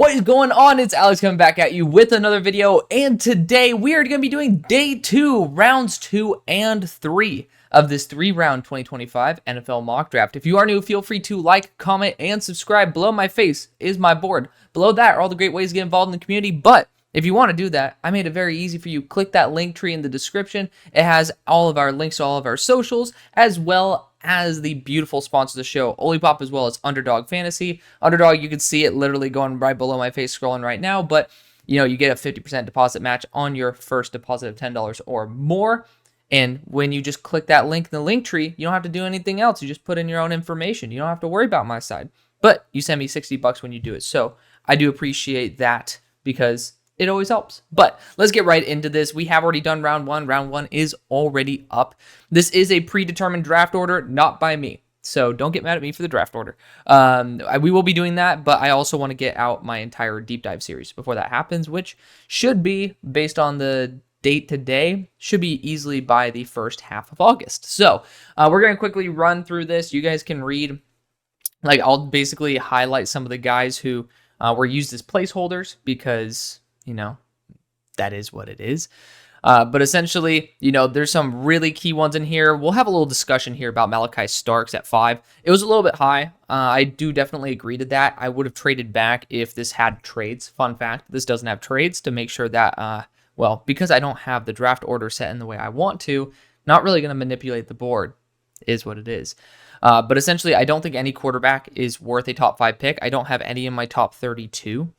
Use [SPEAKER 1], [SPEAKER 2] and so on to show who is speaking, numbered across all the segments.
[SPEAKER 1] What is going on? It's Alex coming back at you with another video, and today we are going to be doing day 2, rounds 2 and 3 of this 3-round 2025 NFL mock draft. If you are new, feel free to like, comment, and subscribe. Below my face is my board. Below that are all the great ways to get involved in the community, but if you want to do that, I made it very easy for you. Click that link tree in the description. It has all of our links to all of our socials, as well as the beautiful sponsor of the show, Olipop, as well as UnderDog Fantasy. UnderDog, you can see it literally going right below my face scrolling right now, but you get a 50% deposit match on your first deposit of $10 or more. And when you just click that link in the link tree, you don't have to do anything else. You just put in your own information. You don't have to worry about my side. But you send me $60 when you do it. So I do appreciate that because it always helps. But let's get right into this. We have already done round 1. Round 1 is already up. This is a predetermined draft order, not by me. So don't get mad at me for the draft order. We will be doing that, but I also want to get out my entire deep dive series before that happens, which should be, based on the date today, should be easily by the first half of August. So we're going to quickly run through this. You guys can read. I'll basically highlight some of the guys who were used as placeholders because that is what it is. But essentially, there's some really key ones in here. We'll have a little discussion here about Malachi Starks at 5. It was a little bit high. I do definitely agree to that. I would have traded back if this had trades. Fun fact, this doesn't have trades to make sure that, because I don't have the draft order set in the way I want to, not really going to manipulate the board is what it is. But essentially, I don't think any quarterback is worth a top 5 pick. I don't have any in my top 32.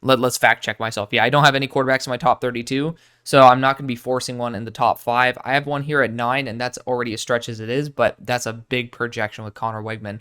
[SPEAKER 1] Let's fact check myself. Yeah, I don't have any quarterbacks in my top 32, so I'm not going to be forcing one in the top 5. I have one here at 9, and that's already a stretch as it is, but that's a big projection with Connor Wegman.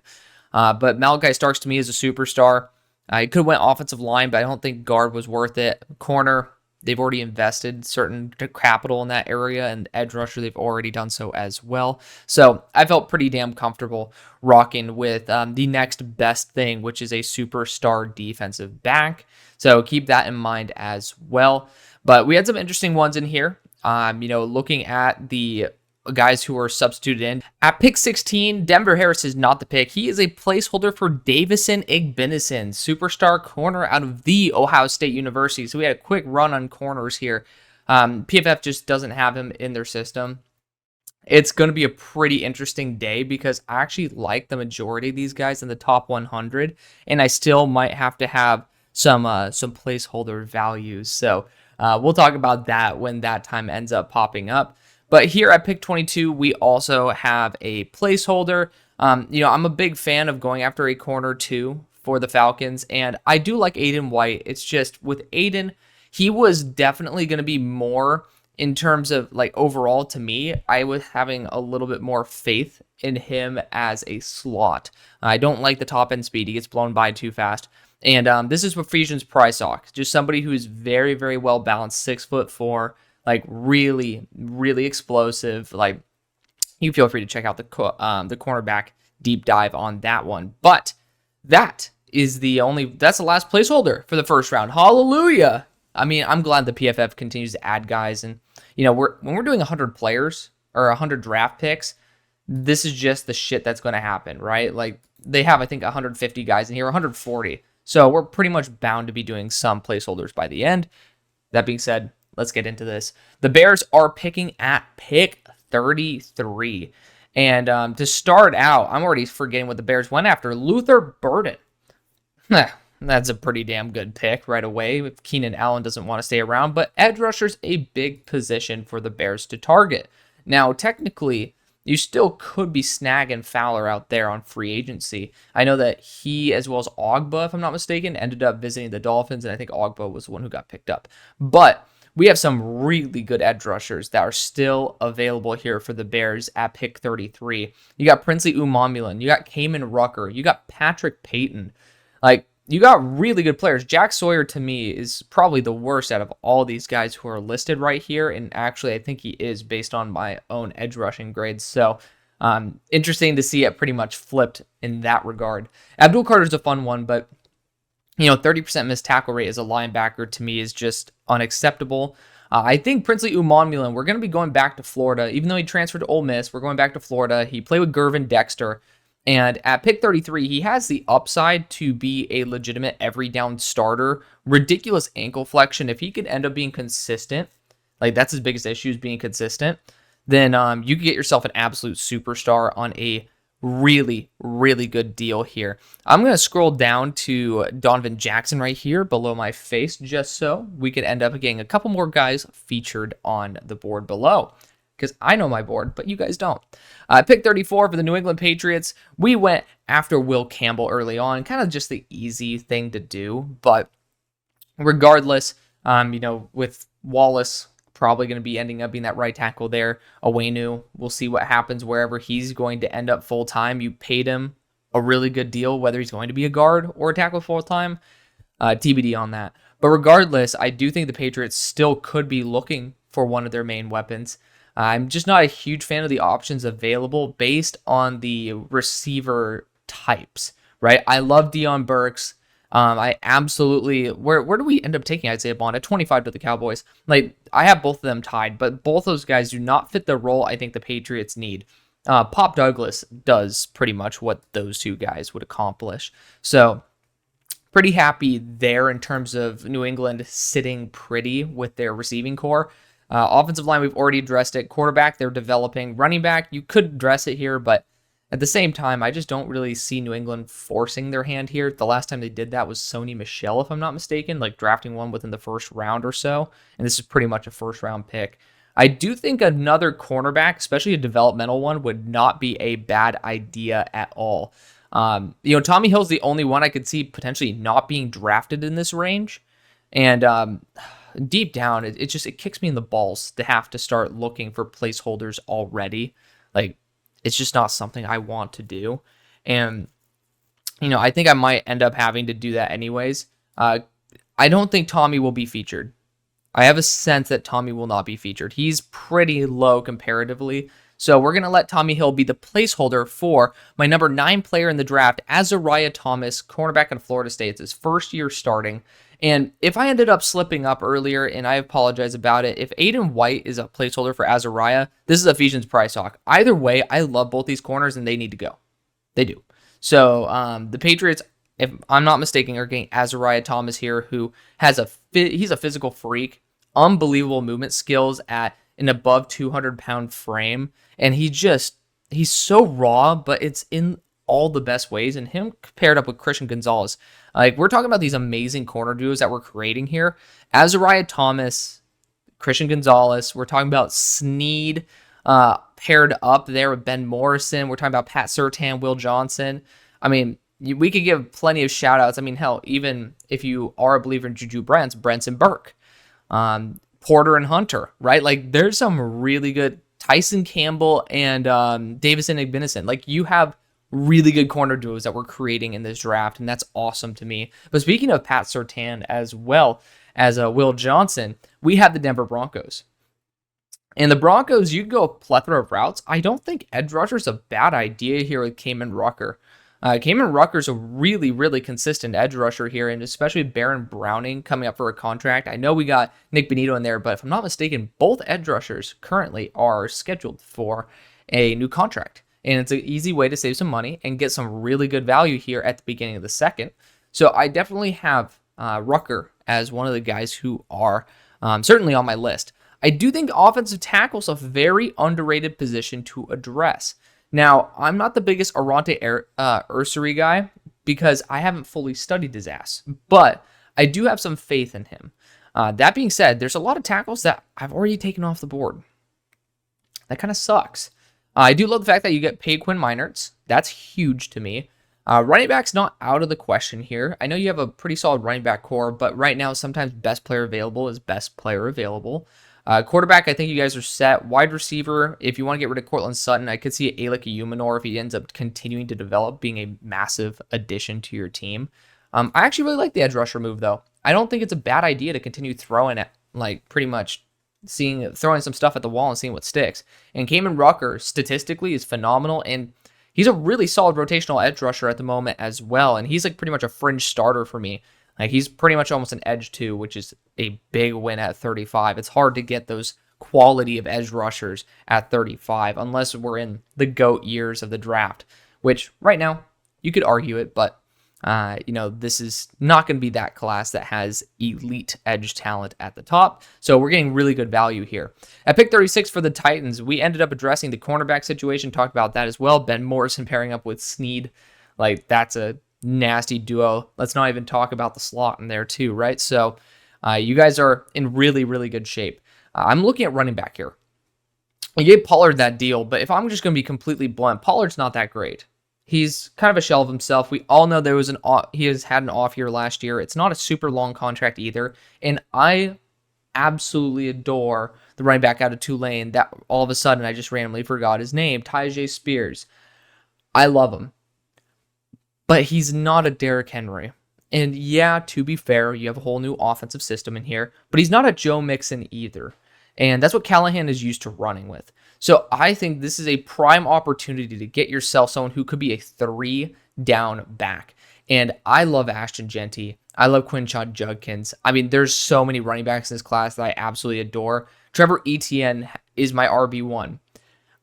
[SPEAKER 1] But Malachi Starks to me is a superstar. I could have went offensive line, but I don't think guard was worth it. Corner, they've already invested certain capital in that area, and edge rusher, they've already done so as well. So I felt pretty damn comfortable rocking with the next best thing, which is a superstar defensive back. So keep that in mind as well. But we had some interesting ones in here. Looking at the guys who are substituted in. At pick 16, Denver Harris is not the pick. He is a placeholder for Davison Igbinison, superstar corner out of the Ohio State University. So we had a quick run on corners here. PFF just doesn't have him in their system. It's going to be a pretty interesting day because I actually like the majority of these guys in the top 100, and I still might have to have some placeholder values. So we'll talk about that when that time ends up popping up. But here at pick 22, we also have a placeholder. I'm a big fan of going after a corner too for the Falcons, and I do like Aiden White. It's just with Aiden, he was definitely going to be more in terms of overall to me. I was having a little bit more faith in him as a slot. I don't like the top end speed. He gets blown by too fast. And this is for Ephesians Prysock, just somebody who is very, very well balanced, 6'4", really, really explosive. You feel free to check out the cornerback deep dive on that one. But that's the last placeholder for the first round. Hallelujah! I mean, I'm glad the PFF continues to add guys, and when we're doing 100 players or 100 draft picks, this is just the shit that's going to happen, right? They have, I think, 150 guys in here, 140. So we're pretty much bound to be doing some placeholders by the end. That being said, let's get into this. The Bears are picking at pick 33. And to start out, I'm already forgetting what the Bears went after. Luther Burden. That's a pretty damn good pick right away if Keenan Allen doesn't want to stay around. But edge rusher's a big position for the Bears to target. Now, technically, you still could be snagging Fowler out there on free agency. I know that he, as well as Ogba, if I'm not mistaken, ended up visiting the Dolphins, and I think Ogba was the one who got picked up. But we have some really good edge rushers that are still available here for the Bears at pick 33. You got Princely Umamulan, you got Kamen Rucker, you got Patrick Payton. You got really good players. Jack Sawyer, to me, is probably the worst out of all these guys who are listed right here. And actually, I think he is based on my own edge rushing grades. So, interesting to see it pretty much flipped in that regard. Abdul Carter's a fun one, but 30% missed tackle rate as a linebacker to me is just unacceptable. I think Princely Umamulan, we're going to be going back to Florida. Even though he transferred to Ole Miss, we're going back to Florida. He played with Gervin Dexter. And at pick 33, he has the upside to be a legitimate every down starter. Ridiculous ankle flexion. If he could end up being consistent, like that's his biggest issue is being consistent, then you could get yourself an absolute superstar on a really, really good deal here. I'm going to scroll down to Donovan Jackson right here below my face just so we could end up getting a couple more guys featured on the board below, because I know my board, but you guys don't. Pick 34 for the New England Patriots. We went after Will Campbell early on, kind of just the easy thing to do. But regardless, with Wallace probably going to be ending up being that right tackle there. Owenu, we'll see what happens wherever he's going to end up full-time. You paid him a really good deal, whether he's going to be a guard or a tackle full-time. TBD on that. But regardless, I do think the Patriots still could be looking for one of their main weapons. I'm just not a huge fan of the options available based on the receiver types, right? I love Deion Burks. I absolutely, where do we end up taking Isaiah Bond at 25 to the Cowboys? Like, I have both of them tied, but both those guys do not fit the role I think the Patriots need. Pop Douglas does pretty much what those two guys would accomplish. So, pretty happy there in terms of New England sitting pretty with their receiving core. Offensive line, we've already addressed it. Quarterback, they're developing. Running back, you could address it here, but at the same time, I just don't really see New England forcing their hand here. The last time they did that was Sony Michel, if I'm not mistaken, like drafting one within the first round or so. And this is pretty much a first round pick. I do think another cornerback, especially a developmental one, would not be a bad idea at all. Tommy Hill's the only one I could see potentially not being drafted in this range. And deep down, it kicks me in the balls to have to start looking for placeholders already. Like, it's just not something I want to do. And, I think I might end up having to do that anyways. I don't think Tommy will be featured. I have a sense that Tommy will not be featured. He's pretty low comparatively. So we're going to let Tommy Hill be the placeholder for my number 9 player in the draft, Azariah Thomas, cornerback in Florida State. It's his first year starting. And if I ended up slipping up earlier, and I apologize about it, if Aiden White is a placeholder for Azariah, this is Ephesians Price Talk. Either way, I love both these corners, and they need to go. They do. So the Patriots, if I'm not mistaken, are getting Azariah Thomas here, who has he's a physical freak, unbelievable movement skills at an above 200-pound frame, and he's so raw, but it's in all the best ways, and him paired up with Christian Gonzalez. Like, we're talking about these amazing corner duos that we're creating here. Azariah Thomas, Christian Gonzalez. We're talking about Snead paired up there with Ben Morrison. We're talking about Pat Surtain, Will Johnson. I mean, we could give plenty of shout-outs. I mean, hell, even if you are a believer in Juju Brents, Brenton Burke, Porter and Hunter, right? Like, there's some really good Tyson Campbell and Davison Igbinison. Like, you have really good corner duos that we're creating in this draft, and that's awesome to me. But speaking of Pat Surtain as well as Will Johnson, we have the Denver Broncos. And the Broncos, you can go a plethora of routes. I don't think edge rusher is a bad idea here with Kamen Rucker. Kamen Rucker's a really, really consistent edge rusher here, and especially Baron Browning coming up for a contract. I know we got Nick Benito in there, but if I'm not mistaken, both edge rushers currently are scheduled for a new contract. And it's an easy way to save some money and get some really good value here at the beginning of the second. So I definitely have Rucker as one of the guys who are certainly on my list. I do think offensive tackle is a very underrated position to address. Now, I'm not the biggest Arante Ursary guy because I haven't fully studied his ass, but I do have some faith in him. That being said, there's a lot of tackles that I've already taken off the board. That kind of sucks. I do love the fact that you get paid Quinn Meinerz. That's huge to me. Running back's not out of the question here. I know you have a pretty solid running back core, but right now sometimes best player available is best player available. Quarterback, I think you guys are set. Wide receiver, if you want to get rid of Cortland Sutton, I could see Alec Umanor if he ends up continuing to develop, being a massive addition to your team. I actually really like the edge rusher move, though. I don't think it's a bad idea to continue throwing it, like pretty much throwing some stuff at the wall and seeing what sticks. And Kamen Rucker, statistically, is phenomenal, and he's a really solid rotational edge rusher at the moment as well, and he's like pretty much a fringe starter for me. Like, he's pretty much almost an edge too, which is a big win at 35. It's hard to get those quality of edge rushers at 35 unless we're in the GOAT years of the draft, which right now you could argue it, but this is not going to be that class that has elite edge talent at the top. So we're getting really good value here. At pick 36 for the Titans, we ended up addressing the cornerback situation, talked about that as well. Ben Morrison pairing up with Snead. Like, that's a nasty duo. Let's not even talk about the slot in there too, right? So you guys are in really, really good shape. I'm looking at running back here. I gave Pollard that deal, but if I'm just going to be completely blunt, Pollard's not that great. He's kind of a shell of himself. We all know he has had an off year last year. It's not a super long contract either. And I absolutely adore the running back out of Tulane that all of a sudden I just randomly forgot his name, Tyjae Spears. I love him. But he's not a Derrick Henry. And yeah, to be fair, you have a whole new offensive system in here, but he's not a Joe Mixon either. And that's what Callahan is used to running with. So I think this is a prime opportunity to get yourself someone who could be a 3-down back. And I love Ashton Jeanty. I love Quinshon Judkins. I mean, there's so many running backs in this class that I absolutely adore. Trevor Etienne is my RB1.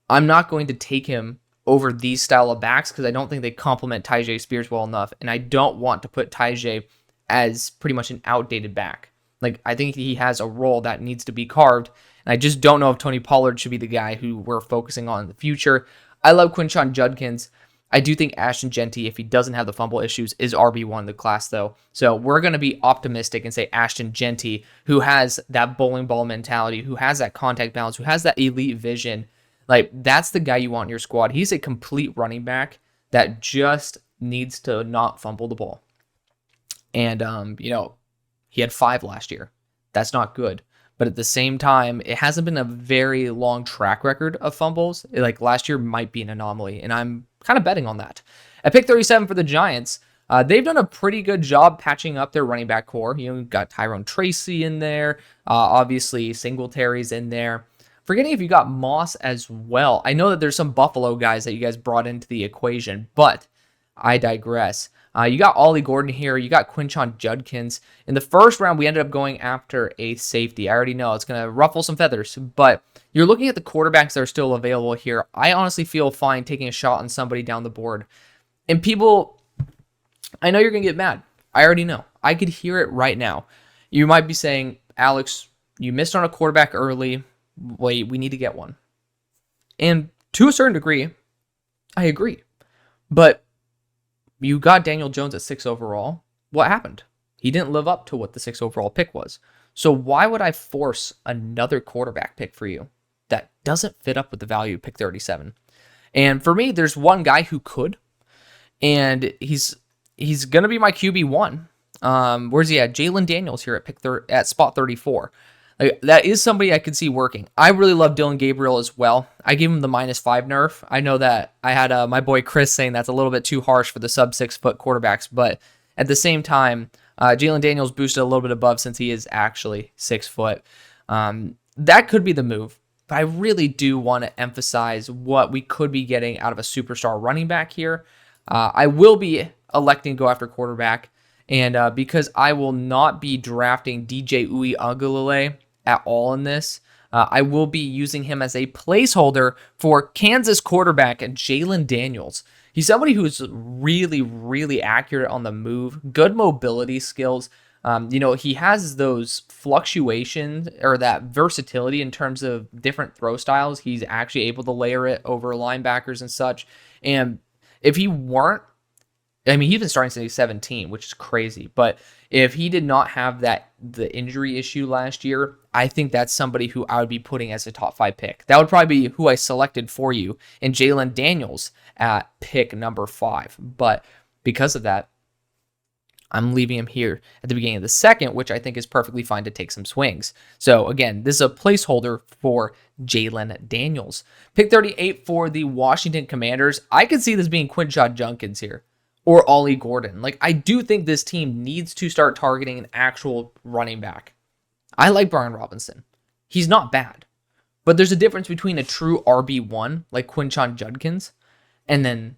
[SPEAKER 1] I'm not going to take him over these style of backs because I don't think they complement Tyjae Spears well enough. And I don't want to put Tyjae as pretty much an outdated back. Like, I think he has a role that needs to be carved, and I just don't know if Tony Pollard should be the guy who we're focusing on in the future. I love Quinshon Judkins. I do think Ashton Jeanty, if he doesn't have the fumble issues, is RB1 in the class, though. So we're going to be optimistic and say Ashton Jeanty, who has that bowling ball mentality, who has that contact balance, who has that elite vision. Like, that's the guy you want in your squad. He's a complete running back that just needs to not fumble the ball. And, he had 5 last year. That's not good. But at the same time, it hasn't been a very long track record of fumbles. Like, last year might be an anomaly, and I'm kind of betting on that. At pick 37 for the Giants, they've done a pretty good job patching up their running back core. You've got Tyrone Tracy in there. Obviously, Singletary's in there. Forgetting if you got Moss as well. I know that there's some Buffalo guys that you guys brought into the equation, but I digress. You got Ollie Gordon here. You got Quinshon Judkins. In the first round, we ended up going after a safety. I already know it's going to ruffle some feathers, but you're looking at the quarterbacks that are still available here. I honestly feel fine taking a shot on somebody down the board. And people, I know you're going to get mad. I already know. I could hear it right now. You might be saying, Alex, you missed on a quarterback early. Wait, we need to get one. And to a certain degree, I agree. But you got Daniel Jones at 6 overall. What happened? He didn't live up to what the 6 overall pick was. So why would I force another quarterback pick for you that doesn't fit up with the value of pick 37? And for me, there's one guy who could, and he's going to be my QB1. Where's he at? Jalen Daniels here at spot 34. Like, that is somebody I could see working. I really love Dylan Gabriel as well. I gave him the -5 nerf. I know that I had my boy Chris saying that's a little bit too harsh for the sub 6 foot quarterbacks, but at the same time, Jalen Daniels boosted a little bit above since he is actually 6 foot. That could be the move, but I really do want to emphasize what we could be getting out of a superstar running back here. I will be electing to go after quarterback, and because I will not be drafting DJ Uiagalelei at all in this, I will be using him as a placeholder for Kansas quarterback Jalen Daniels. He's somebody who's really, really accurate on the move, good mobility skills. He has those fluctuations or that versatility in terms of different throw styles. He's actually able to layer it over linebackers and such. And if he weren't, I mean, he's been starting since he's 17, which is crazy. But if he did not have the injury issue last year, I think that's somebody who I would be putting as a top 5 pick. That would probably be who I selected for you in Jalen Daniels at pick number 5. But because of that, I'm leaving him here at the beginning of the second, which I think is perfectly fine to take some swings. So again, this is a placeholder for Jalen Daniels. Pick 38 for the Washington Commanders. I could see this being Quinshon Judkins here, or Ollie Gordon. Like, I do think this team needs to start targeting an actual running back. I like Brian Robinson. He's not bad. But there's a difference between a true RB1, like Quinshon Judkins, and then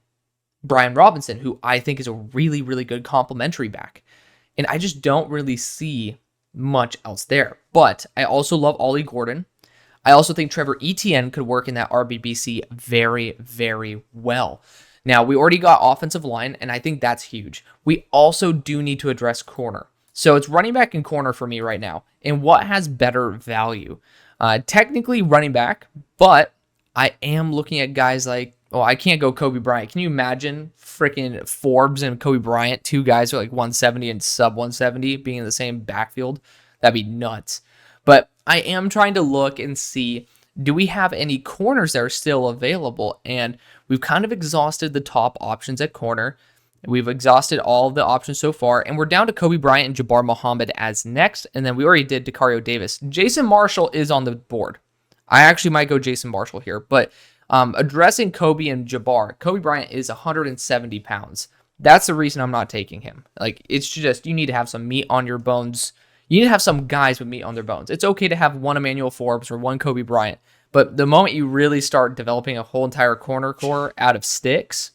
[SPEAKER 1] Brian Robinson, who I think is a really, really good complementary back. And I just don't really see much else there. But I also love Ollie Gordon. I also think Trevor Etienne could work in that RBBC very, very well. Now, we already got offensive line, and I think that's huge. We also do need to address corner. So it's running back and corner for me right now. And what has better value? Technically running back, but I am looking at guys like, oh, I can't go Kobe Bryant. Can you imagine freaking Forbes and Kobe Bryant, two guys who are like 170 and sub 170 being in the same backfield? That'd be nuts. But I am trying to look and see, do we have any corners that are still available? And we've kind of exhausted the top options at corner. We've exhausted all of the options so far, and we're down to Kobe Bryant and Jabbar Muhammad as next, and then we already did Dekario Davis. Jason Marshall is on the board. I actually might go Jason Marshall here, but addressing Kobe and Jabbar, Kobe Bryant is 170 pounds. That's the reason I'm not taking him. Like, it's just, you need to have some meat on your bones. You need to have some guys with meat on their bones. It's okay to have one Emmanuel Forbes or one Kobe Bryant, but the moment you really start developing a whole entire corner core out of sticks,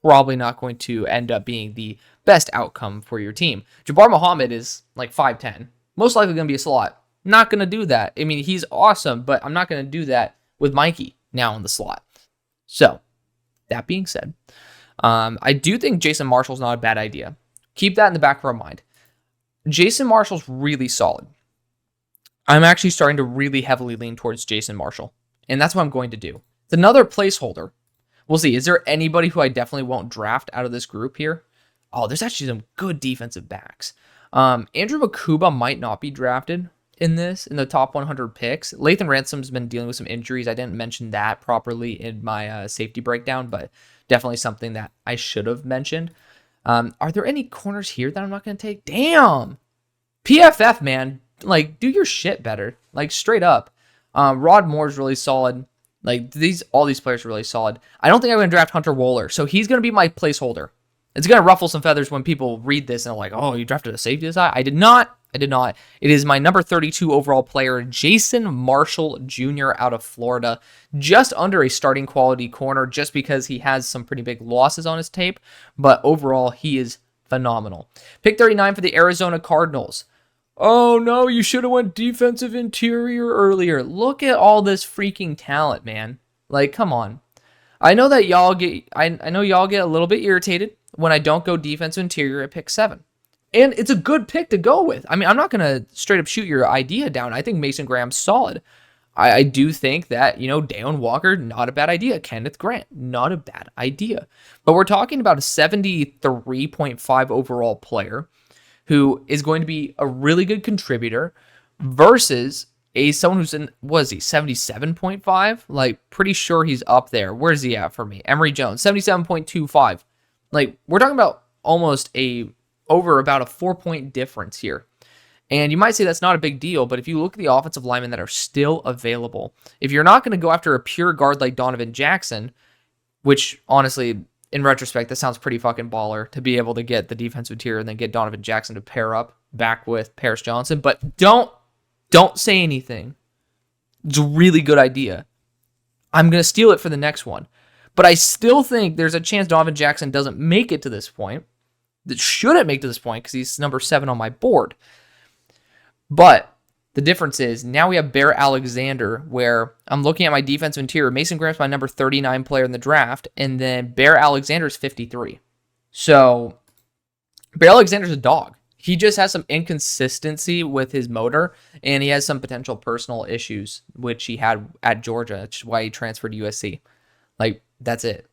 [SPEAKER 1] probably not going to end up being the best outcome for your team. Jabbar Muhammad is like 5'10", most likely going to be a slot. Not going to do that. I mean, he's awesome, but I'm not going to do that with Mikey now in the slot. So, that being said, I do think Jason Marshall's not a bad idea. Keep that in the back of our mind. Jason Marshall's really solid. I'm actually starting to really heavily lean towards Jason Marshall, and that's what I'm going to do. It's another placeholder. We'll see. Is there anybody who I definitely won't draft out of this group here? Oh, there's actually some good defensive backs. Andrew Makuba might not be drafted in the top 100 picks. Lathan Ransom's been dealing with some injuries. I didn't mention that properly in my safety breakdown, but definitely something that I should have mentioned. Are there any corners here that I'm not going to take? Damn! PFF, man. Like, do your shit better. Like, straight up. Rod Moore's really solid. Like, all these players are really solid. I don't think I'm going to draft Hunter Wohler, so he's going to be my placeholder. It's going to ruffle some feathers when people read this and are like, oh, you drafted a safety this high? I did not. It is my number 32 overall player, Jason Marshall Jr. out of Florida. Just under a starting quality corner just because he has some pretty big losses on his tape. But overall, he is phenomenal. Pick 39 for the Arizona Cardinals. Oh, no, you should have went defensive interior earlier. Look at all this freaking talent, man. Like, come on. I know that y'all get I know y'all get a little bit irritated when I don't go defensive interior at pick 7. And it's a good pick to go with. I mean, I'm not going to straight up shoot your idea down. I think Mason Graham's solid. I do think that, Dayon Walker, not a bad idea. Kenneth Grant, not a bad idea. But we're talking about a 73.5 overall player who is going to be a really good contributor versus someone who's in, what is he, 77.5? Like, pretty sure he's up there. Where's he at for me? Emory Jones, 77.25. Like, we're talking about almost over about a 4-point difference here. And you might say that's not a big deal, but if you look at the offensive linemen that are still available, if you're not going to go after a pure guard like Donovan Jackson, which honestly, in retrospect, that sounds pretty fucking baller to be able to get the defensive tier and then get Donovan Jackson to pair up back with Paris Johnson, but don't say anything. It's a really good idea. I'm going to steal it for the next one. But I still think there's a chance Donovan Jackson doesn't make it to this point. That shouldn't make to this point because he's number 7 on my board. But the difference is now we have Bear Alexander, where I'm looking at my defensive interior. Mason Graham's my number 39 player in the draft, and then Bear Alexander's 53. So Bear Alexander's a dog. He just has some inconsistency with his motor, and he has some potential personal issues, which he had at Georgia, which is why he transferred to USC. Like, that's it.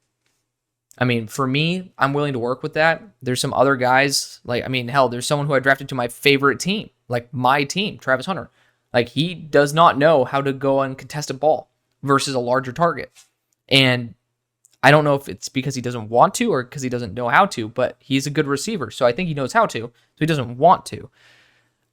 [SPEAKER 1] I mean, for me, I'm willing to work with that. There's some other guys, there's someone who I drafted to my favorite team, like my team, Travis Hunter. Like, he does not know how to go and contest a ball versus a larger target. And I don't know if it's because he doesn't want to or because he doesn't know how to, but he's a good receiver. So I think he knows how to, so he doesn't want to.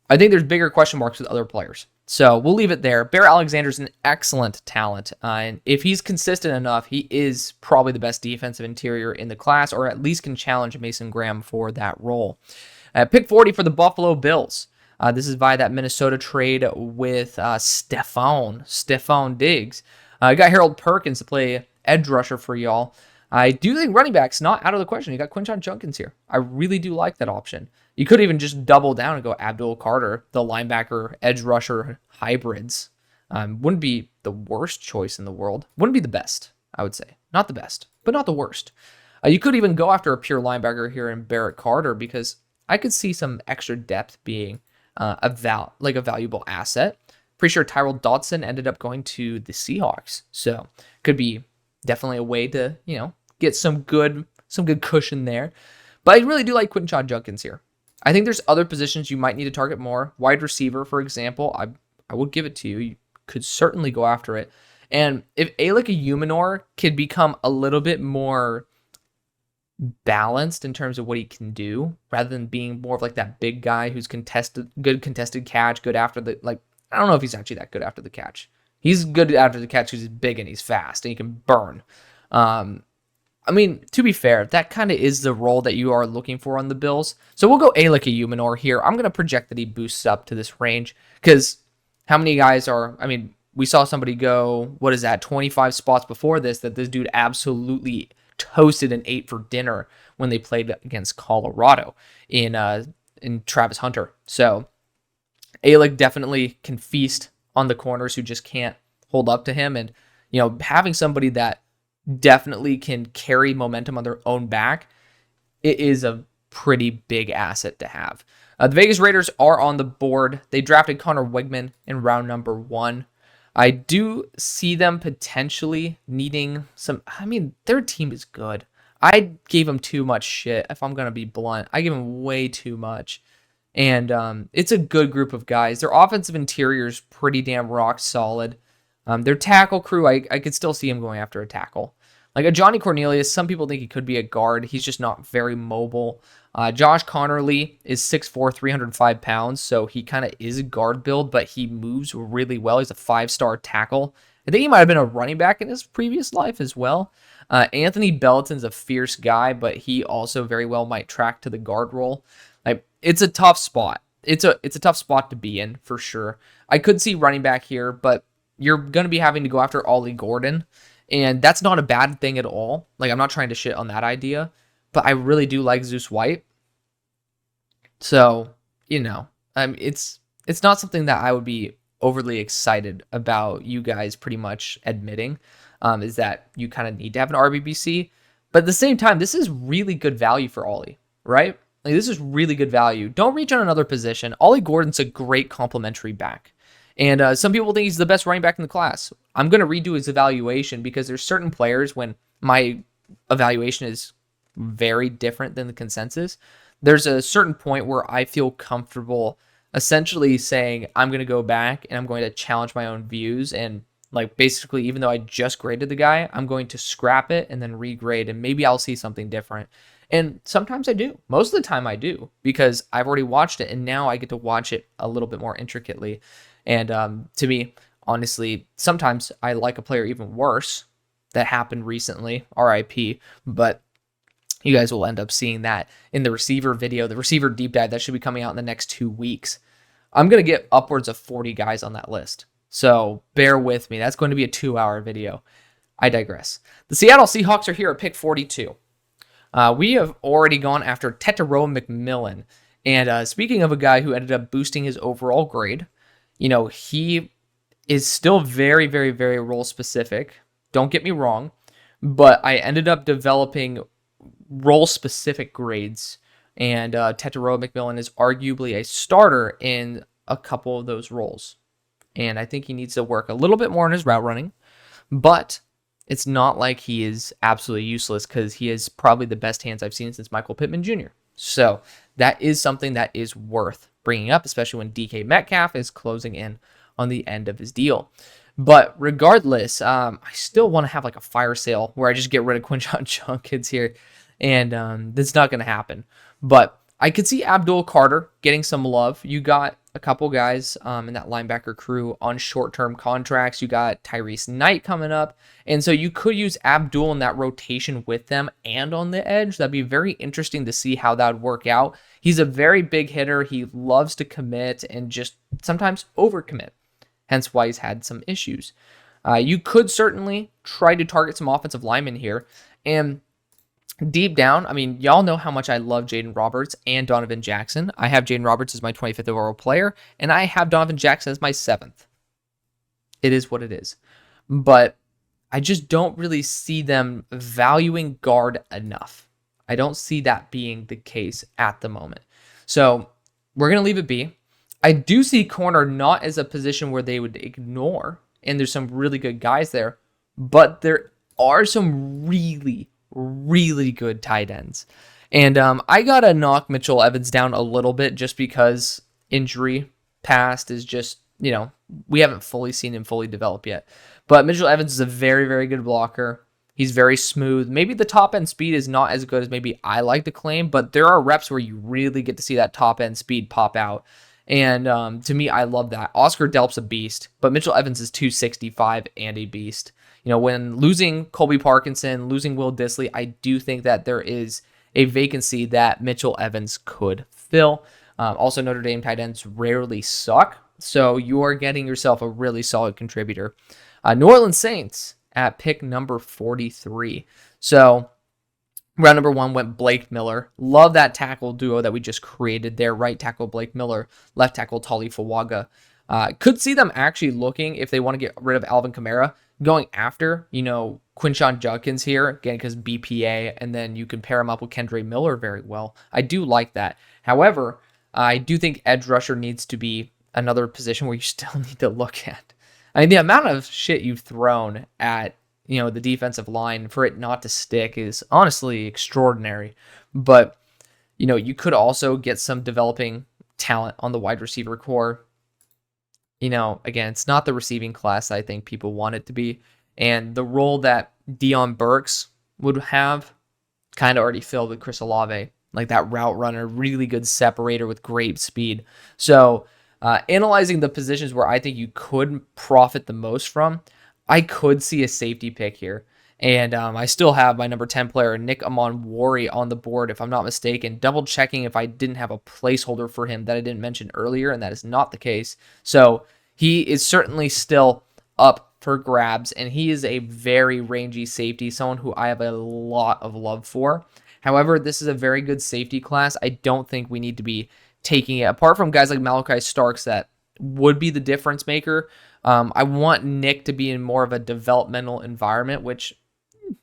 [SPEAKER 1] I think there's bigger question marks with other players. So we'll leave it there. Bear Alexander's an excellent talent. And if he's consistent enough, he is probably the best defensive interior in the class, or at least can challenge Mason Graham for that role. Pick 40 for the Buffalo Bills. This is via that Minnesota trade with Stephon Diggs. I got Harold Perkins to play edge rusher for y'all. I do think running back's not out of the question. You got Quinshon Judkins here. I really do like that option. You could even just double down and go Abdul Carter, the linebacker, edge rusher hybrids. Wouldn't be the worst choice in the world. Wouldn't be the best. I would say. Not the best, but not the worst. You could even go after a pure linebacker here in Barrett Carter, because I could see some extra depth being a valuable asset. Pretty sure Tyrell Dodson ended up going to the Seahawks, so could be definitely a way to get some good cushion there. But I really do like Quinton Junkins here. I think there's other positions you might need to target more. Wide receiver, for example, I would give it to you. You could certainly go after it. And if Alec Umanor could become a little bit more balanced in terms of what he can do, rather than being more of like that big guy who's good contested catch, good after the, like, I don't know if he's actually that good after the catch. He's good after the catch because he's big and he's fast and he can burn. I mean, to be fair, that kind of is the role that you are looking for on the Bills. So we'll go Alec Umanor here. I'm going to project that he boosts up to this range, because how many guys are, I mean, we saw somebody go, 25 spots before this, that this dude absolutely toasted and ate for dinner when they played against Colorado in Travis Hunter. So Alec definitely can feast on the corners who just can't hold up to him. And, having somebody that definitely can carry momentum on their own back, it is a pretty big asset to have. The Vegas Raiders are on the board. They drafted Connor Wegman in round number 1. I do see them potentially needing some. I mean, their team is good. I gave them too much shit, if I'm going to be blunt. I gave them way too much. And it's a good group of guys. Their offensive interior is pretty damn rock solid. Their tackle crew, I could still see him going after a tackle. Like a Johnny Cornelius, some people think he could be a guard. He's just not very mobile. Josh Connerly is 6'4", 305 pounds, so he kind of is a guard build, but he moves really well. He's a 5-star tackle. I think he might have been a running back in his previous life as well. Anthony Belton's a fierce guy, but he also very well might track to the guard role. Like, it's a tough spot. It's a tough spot to be in, for sure. I could see running back here, but you're going to be having to go after Ollie Gordon, and that's not a bad thing at all. Like, I'm not trying to shit on that idea, but I really do like Zeus White. So, it's not something that I would be overly excited about you guys pretty much admitting, is that you kind of need to have an RBBC. But at the same time, this is really good value for Ollie, right? Like, this is really good value. Don't reach on another position. Ollie Gordon's a great complementary back. And some people think he's the best running back in the class. I'm going to redo his evaluation, because there's certain players, when my evaluation is very different than the consensus, there's a certain point where I feel comfortable essentially saying I'm going to go back and I'm going to challenge my own views. And like, basically, even though I just graded the guy, I'm going to scrap it and then regrade, and maybe I'll see something different. And sometimes I do. Most of the time I do, because I've already watched it and now I get to watch it a little bit more intricately. And to me, honestly, sometimes I like a player even worse. That happened recently, RIP, but you guys will end up seeing that in the receiver video, the receiver deep dive that should be coming out in the next 2 weeks. I'm going to get upwards of 40 guys on that list, so bear with me. That's going to be a 2-hour video. I digress. The Seattle Seahawks are here at pick 42. We have already gone after Tetairoa McMillan. And speaking of a guy who ended up boosting his overall grade, he is still very, very, very role specific. Don't get me wrong, but I ended up developing role specific grades, and Tetairoa McMillan is arguably a starter in a couple of those roles. And I think he needs to work a little bit more on his route running, but it's not like he is absolutely useless, because he is probably the best hands I've seen since Michael Pittman Jr. So that is something that is worth bringing up, especially when DK Metcalf is closing in on the end of his deal. But regardless, I still want to have like a fire sale where I just get rid of Quinton Junkins here, and that's not going to happen. But I could see Abdul Carter getting some love. You got a couple guys in that linebacker crew on short-term contracts. You got Tyrese Knight coming up. And so you could use Abdul in that rotation with them and on the edge. That'd be very interesting to see how that would work out. He's a very big hitter. He loves to commit and just sometimes overcommit. Hence why he's had some issues. You could certainly try to target some offensive linemen here. And deep down, I mean, y'all know how much I love Jaden Roberts and Donovan Jackson. I have Jaden Roberts as my 25th overall player, and I have Donovan Jackson as my 7th. It is what it is. But I just don't really see them valuing guard enough. I don't see that being the case at the moment. So we're going to leave it be. I do see corner not as a position where they would ignore, and there's some really good guys there, but there are some really, really good tight ends. And I got to knock Mitchell Evans down a little bit just because injury past is just, we haven't fully seen him fully develop yet. But Mitchell Evans is a very, very good blocker. He's very smooth. Maybe the top end speed is not as good as maybe I like to claim, but there are reps where you really get to see that top end speed pop out. And to me, I love that. Oscar Delp's a beast, but Mitchell Evans is 265 and a beast. When losing Colby Parkinson, losing Will Dissly, I do think that there is a vacancy that Mitchell Evans could fill. Also, Notre Dame tight ends rarely suck, so you are getting yourself a really solid contributor. New Orleans Saints at pick number 43. So round number 1 went Blake Miller. Love that tackle duo that we just created there. Right tackle Blake Miller, left tackle Tali Fawaga. Could see them actually looking, if they want to get rid of Alvin Kamara, going after, Quinshon Judkins here, again, because BPA, and then you can pair him up with Kendre Miller very well. I do like that. However, I do think edge rusher needs to be another position where you still need to look at. I mean, the amount of shit you've thrown at, the defensive line for it not to stick is honestly extraordinary. But, you could also get some developing talent on the wide receiver core. Again, it's not the receiving class I think people want it to be. And the role that Deion Burks would have kind of already filled with Chris Olave. Like that route runner, really good separator with great speed. So analyzing the positions where I think you could profit the most from, I could see a safety pick here. And I still have my number 10 player, Nick Amonwori, on the board, if I'm not mistaken. Double checking if I didn't have a placeholder for him that I didn't mention earlier, and that is not the case. So he is certainly still up for grabs, and he is a very rangy safety, someone who I have a lot of love for. However, this is a very good safety class. I don't think we need to be taking it. Apart from guys like Malachi Starks that would be the difference maker, I want Nick to be in more of a developmental environment, which,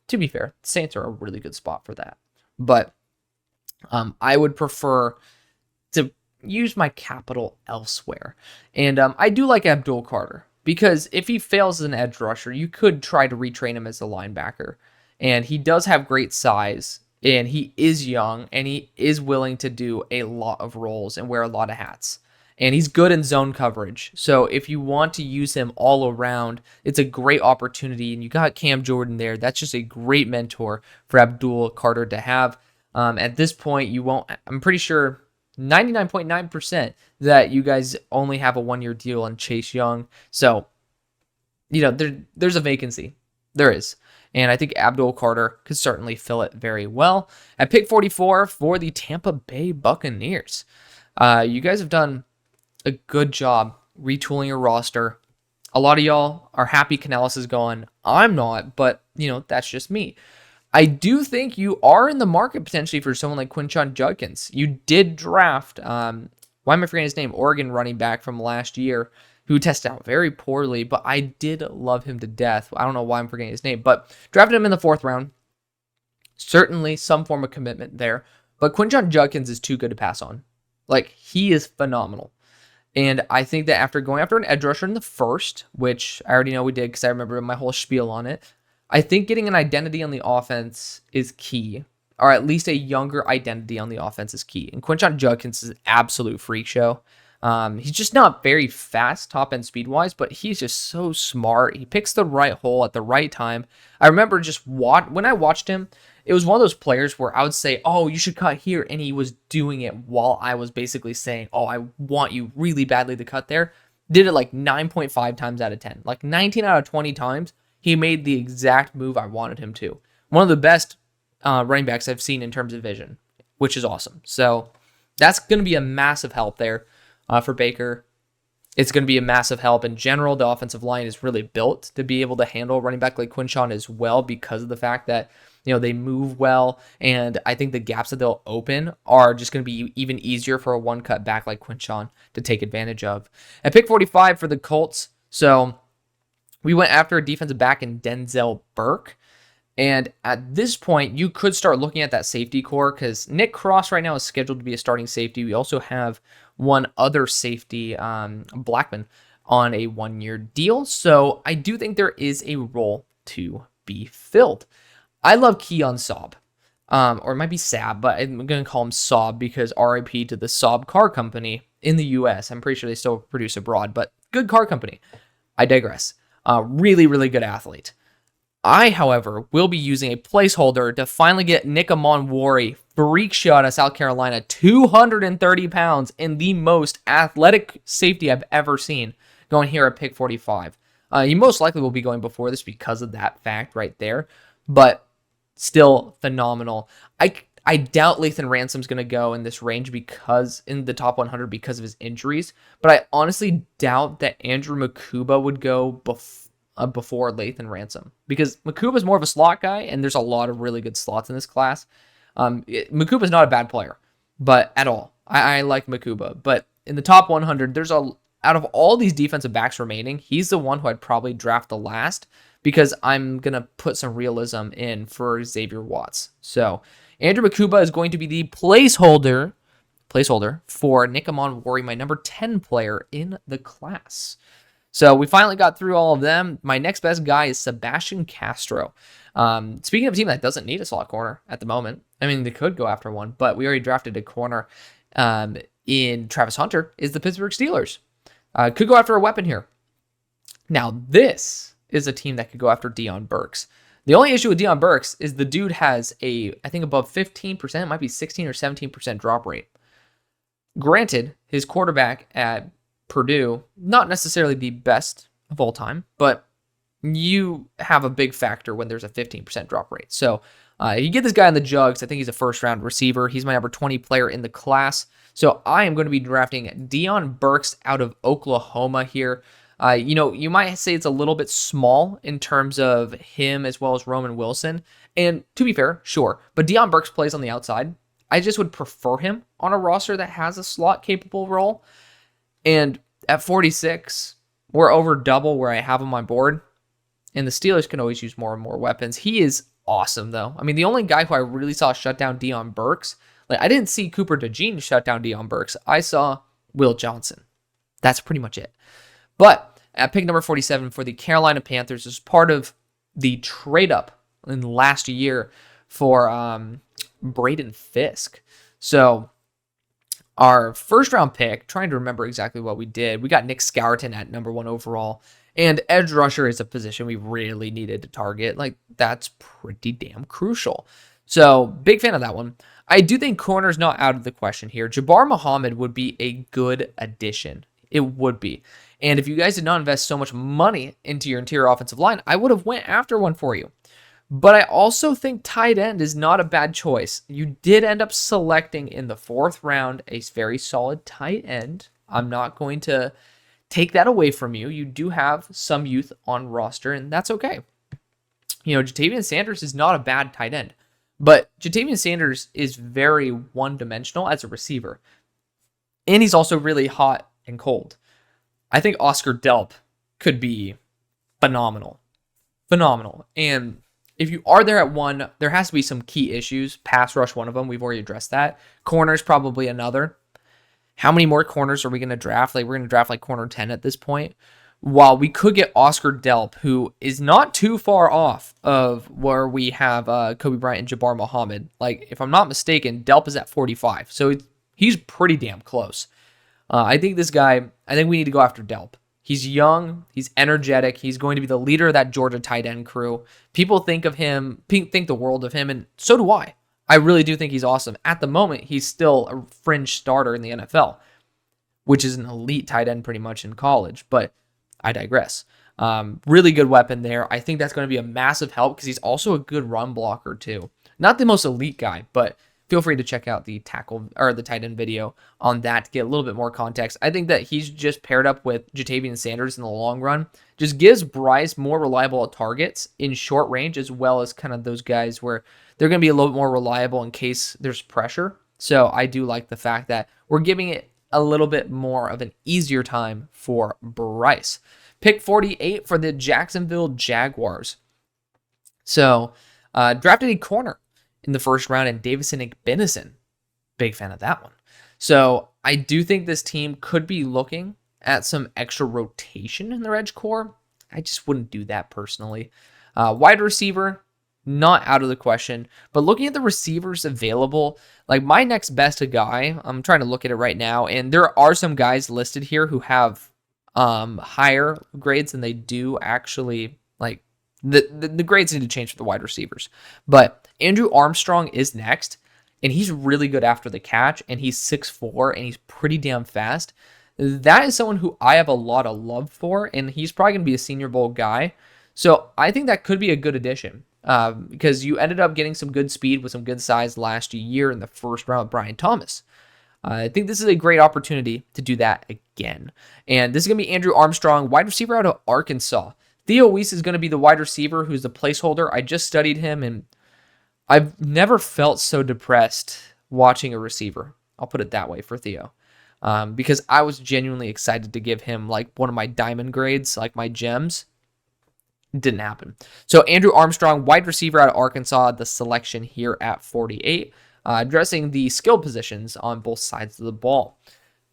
[SPEAKER 1] to be fair, Saints are a really good spot for that. But I would prefer to use my capital elsewhere. And I do like Abdul Carter, because if he fails as an edge rusher, you could try to retrain him as a linebacker. And he does have great size, and he is young, and he is willing to do a lot of roles and wear a lot of hats. And he's good in zone coverage. So if you want to use him all around, it's a great opportunity. And you got Cam Jordan there. That's just a great mentor for Abdul Carter to have. At this point, I'm pretty sure 99.9% that you guys only have a 1-year deal on Chase Young. So, there's a vacancy. There is. And I think Abdul Carter could certainly fill it very well. At pick 44 for the Tampa Bay Buccaneers. You guys have done a good job retooling your roster. A lot of y'all are happy Canales is gone. I'm not, but, that's just me. I do think you are in the market potentially for someone like Quinshon Judkins. You did draft, why am I forgetting his name? Oregon running back from last year, who tested out very poorly, but I did love him to death. I don't know why I'm forgetting his name, but drafted him in the 4th round. Certainly some form of commitment there, but Quinshon Judkins is too good to pass on. Like, he is phenomenal. And I think that after going after an edge rusher in the 1st, which I already know we did because I remember my whole spiel on it, I think getting an identity on the offense is key, or at least a younger identity on the offense is key. And Quinshon Judkins is an absolute freak show. He's just not very fast top end speed wise, but he's just so smart. He picks the right hole at the right time. I remember when I watched him, it was one of those players where I would say, oh, you should cut here. And he was doing it while I was basically saying, oh, I want you really badly to cut there. Did it like 9.5 times out of 10. Like 19 out of 20 times, he made the exact move I wanted him to. One of the best running backs I've seen in terms of vision, which is awesome. So that's going to be a massive help there for Baker. It's going to be a massive help in general. The offensive line is really built to be able to handle running back like Quinshon as well, because of the fact that they move well, and I think the gaps that they'll open are just going to be even easier for a one-cut back like Quinshon to take advantage of. At pick 45 for the Colts, so We went after a defensive back in Denzel Burke. And at this point, you could start looking at that safety core because Nick Cross right now is scheduled to be a starting safety. We also have one other safety, Blackman, on a 1-year deal. So I do think there is a role to be filled. I love Keon Saab, or it might be Saab, but I'm going to call him Saab because RIP to the Saab car company in the US. I'm pretty sure they still produce abroad, but good car company. I digress. Really, really good athlete. I, however, will be using a placeholder to finally get Nick Amonwori, freak show out of South Carolina, 230 pounds, and the most athletic safety I've ever seen, going here at pick 45. He most likely will be going before this because of that fact right there, but still phenomenal. I doubt Lathan Ransom's going to go in this range because in the top 100 because of his injuries, but I honestly doubt that Andrew Makuba would go before Lathan Ransom because Makuba's more of a slot guy, and there's a lot of really good slots in this class. Makuba's not a bad player, but at all. I like Makuba, but in the top 100, out of all these defensive backs remaining, he's the one who I'd probably draft the last because I'm going to put some realism in for Xavier Watts. So Andrew Makuba is going to be the placeholder for Nick Amonwori, my number 10 player in the class. So we finally got through all of them. My next best guy is Sebastian Castro. Speaking of a team that doesn't need a slot corner at the moment, I mean, they could go after one, but we already drafted a corner in Travis Hunter, is the Pittsburgh Steelers. Could go after a weapon here. Now, this is a team that could go after Deion Burks. The only issue with Deion Burks is the dude has I think above 15%, it might be 16 or 17% drop rate. Granted, his quarterback at Purdue, not necessarily the best of all time, but you have a big factor when there's a 15% drop rate. So you get this guy on the jugs. I think he's a first-round receiver. He's my number 20 player in the class. So I am going to be drafting Deion Burks out of Oklahoma here. You might say it's a little bit small in terms of him as well as Roman Wilson. And to be fair, sure. But Deion Burks plays on the outside. I just would prefer him on a roster that has a slot-capable role. And at 46, we're over double where I have him on board. And the Steelers can always use more and more weapons. He is awesome, though. I mean, the only guy who I really saw shut down Deion Burks, I didn't see Cooper DeJean shut down Deion Burks. I saw Will Johnson. That's pretty much it. But at pick number 47 for the Carolina Panthers is part of the trade-up in last year for Braden Fisk. So our first-round pick, trying to remember exactly what we did, we got Nick Scourton at number 1 overall. And edge rusher is a position we really needed to target. That's pretty damn crucial. So, big fan of that one. I do think corner's not out of the question here. Jabbar Muhammad would be a good addition. It would be. And if you guys did not invest so much money into your interior offensive line, I would have went after one for you. But I also think tight end is not a bad choice. You did end up selecting in the 4th round a very solid tight end. I'm not going to take that away from you. You do have some youth on roster, and that's okay. Jatavian Sanders is not a bad tight end, but Jatavian Sanders is very one-dimensional as a receiver, and he's also really hot and cold. I think Oscar Delp could be phenomenal. And if you are there at 1, there has to be some key issues. Pass rush, one of them. We've already addressed that. Corners, probably another. How many more corners are we going to draft? We're going to draft corner 10 at this point. While we could get Oscar Delp, who is not too far off of where we have Kobe Bryant and Jabbar Muhammad. If I'm not mistaken, Delp is at 45. So he's pretty damn close. I think we need to go after Delp. He's young. He's energetic. He's going to be the leader of that Georgia tight end crew. People think the world of him, and so do I. I really do think he's awesome. At the moment, he's still a fringe starter in the NFL, which is an elite tight end pretty much in college, but I digress. Really good weapon there. I think that's going to be a massive help because he's also a good run blocker too. Not the most elite guy, but feel free to check out the tight end video on that to get a little bit more context. I think that he's just paired up with Jatavian Sanders in the long run. Just gives Bryce more reliable targets in short range, as well as kind of those guys where they're going to be a little bit more reliable in case there's pressure. So I do like the fact that we're giving it a little bit more of an easier time for Bryce. Pick 48 for the Jacksonville Jaguars. So, drafted a corner in the first round, and Davison Igbinison. Big fan of that one. So, I do think this team could be looking at some extra rotation in their edge core. I just wouldn't do that personally. Wide receiver, not out of the question. But looking at the receivers available, like my next best guy, I'm trying to look at it right now, and there are some guys listed here who have higher grades than they do actually. Like the grades need to change for the wide receivers. But Andrew Armstrong is next, and he's really good after the catch, and he's 6'4", and he's pretty damn fast. That is someone who I have a lot of love for, and he's probably going to be a Senior Bowl guy. So I think that could be a good addition because you ended up getting some good speed with some good size last year in the first round with Brian Thomas. I think this is a great opportunity to do that again. And this is going to be Andrew Armstrong, wide receiver out of Arkansas. Theo Weiss is going to be the wide receiver who's the placeholder. I just studied him, and I've never felt so depressed watching a receiver. I'll put it that way for Theo. Because I was genuinely excited to give him like one of my diamond grades, like my gems. It didn't happen. So Andrew Armstrong, wide receiver out of Arkansas, the selection here at 48, addressing the skill positions on both sides of the ball.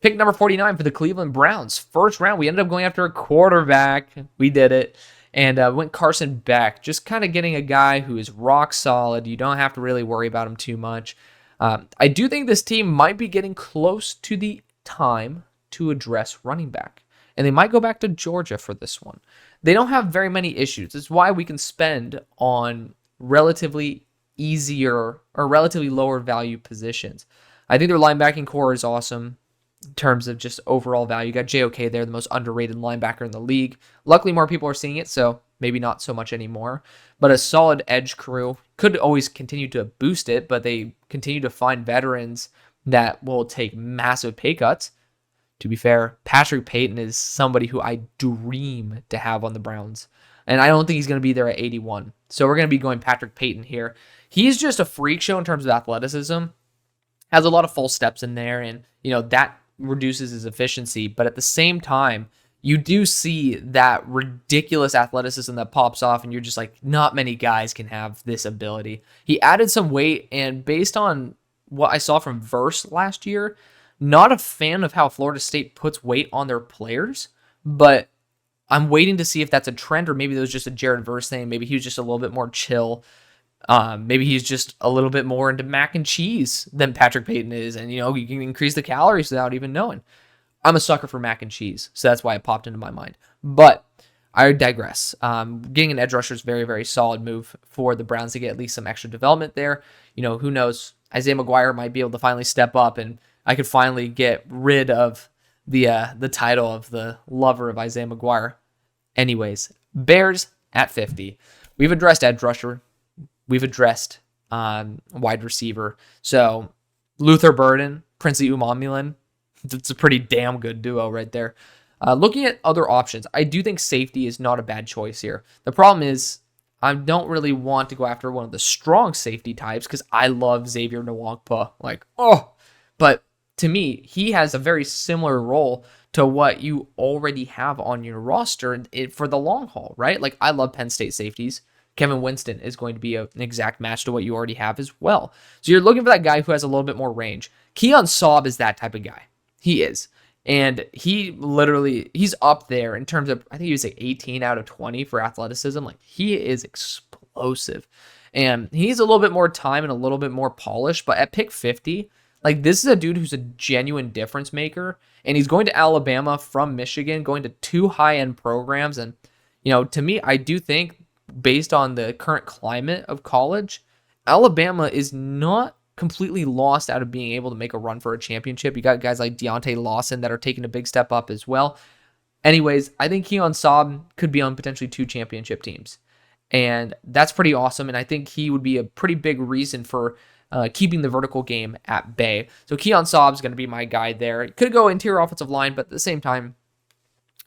[SPEAKER 1] Pick number 49 for the Cleveland Browns. First round, we ended up going after a quarterback. We did it. And went Carson Beck, just kind of getting a guy who is rock solid. You don't have to really worry about him too much. I do think this team might be getting close to the time to address running back. And they might go back to Georgia for this one. They don't have very many issues. It's why we can spend on relatively easier or relatively lower value positions. I think their linebacking core is awesome in terms of just overall value. You got JOK there, the most underrated linebacker in the league. Luckily, more people are seeing it, so maybe not so much anymore. But a solid edge crew could always continue to boost it, but they continue to find veterans that will take massive pay cuts. To be fair, Patrick Payton is somebody who I dream to have on the Browns. And I don't think he's going to be there at 81. So we're going to be going Patrick Payton here. He's just a freak show in terms of athleticism. Has a lot of false steps in there, and that reduces his efficiency. But at the same time, you do see that ridiculous athleticism that pops off, and you're just like, not many guys can have this ability. He added some weight, and based on what I saw from Verse last year, not a fan of how Florida State puts weight on their players, but I'm waiting to see if that's a trend, or maybe that was just a Jared Verse thing. Maybe he was just a little bit more chill. Maybe he's just a little bit more into mac and cheese than Patrick Payton is, and you can increase the calories without even knowing. I'm a sucker for mac and cheese, so that's why it popped into my mind. But I digress. Getting an edge rusher is very, very solid move for the Browns to get at least some extra development there. Who knows? Isaiah McGuire might be able to finally step up, and I could finally get rid of the title of the lover of Isaiah McGuire. Anyways, Bears at 50. We've addressed edge rusher. We've addressed wide receiver. So Luther Burden, Princey Umamulan, it's a pretty damn good duo right there. Looking at other options, I do think safety is not a bad choice here. The problem is I don't really want to go after one of the strong safety types because I love Xavier Nwangpa. But to me, he has a very similar role to what you already have on your roster for the long haul, right? Like, I love Penn State safeties. Kevin Winston is going to be an exact match to what you already have as well. So you're looking for that guy who has a little bit more range. Keon Saab is that type of guy. He is. And he's up there in terms of, I think he was like 18 out of 20 for athleticism. Like, he is explosive. And he needs a little bit more time and a little bit more polish. But at pick 50, like, this is a dude who's a genuine difference maker. And he's going to Alabama from Michigan, going to two high-end programs. And, to me, I do think, based on the current climate of college, Alabama is not completely lost out of being able to make a run for a championship. You got guys like Deontay Lawson that are taking a big step up as well. Anyways, I think Keon Saab could be on potentially two championship teams. And that's pretty awesome. And I think he would be a pretty big reason for keeping the vertical game at bay. So Keon Saab is going to be my guy there. Could go interior offensive line, but at the same time,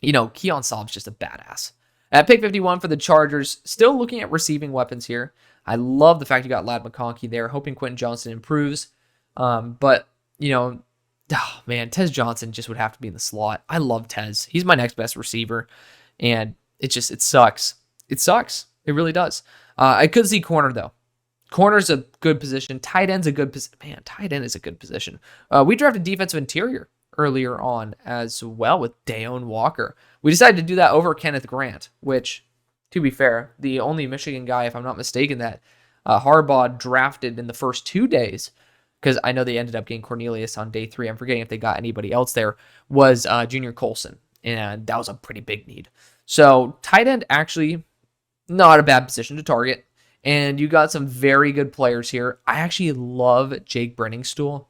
[SPEAKER 1] Keon Saab's just a badass. At pick 51 for the Chargers, still looking at receiving weapons here. I love the fact you got Ladd McConkey there, hoping Quentin Johnson improves. But, Oh, man, Tez Johnson just would have to be in the slot. I love Tez. He's my next best receiver, and it sucks. It sucks. It really does. I could see corner, though. Corner's a good position. Tight end's a good position. Man, tight end is a good position. We drafted defensive interior earlier on as well with Dayon Walker. We decided to do that over Kenneth Grant, which, to be fair, the only Michigan guy, if I'm not mistaken, that Harbaugh drafted in the first 2 days, because I know they ended up getting Cornelius on day 3. I'm forgetting if they got anybody else there, was Junior Colson, and that was a pretty big need. So tight end, actually, not a bad position to target. And you got some very good players here. I actually love Jake Brenningstool.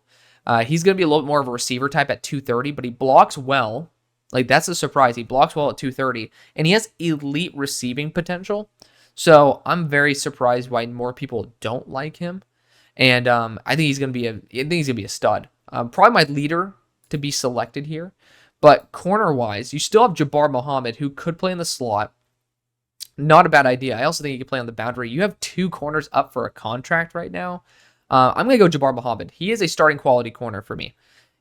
[SPEAKER 1] He's going to be a little bit more of a receiver type at 230, but he blocks well. Like, that's a surprise. He blocks well at 230, and he has elite receiving potential. So I'm very surprised why more people don't like him. And I think he's going to be a stud. Probably my leader to be selected here. But corner-wise, you still have Jabbar Muhammad, who could play in the slot. Not a bad idea. I also think he could play on the boundary. You have 2 corners up for a contract right now. I'm going to go Jabbar Muhammad. He is a starting quality corner for me.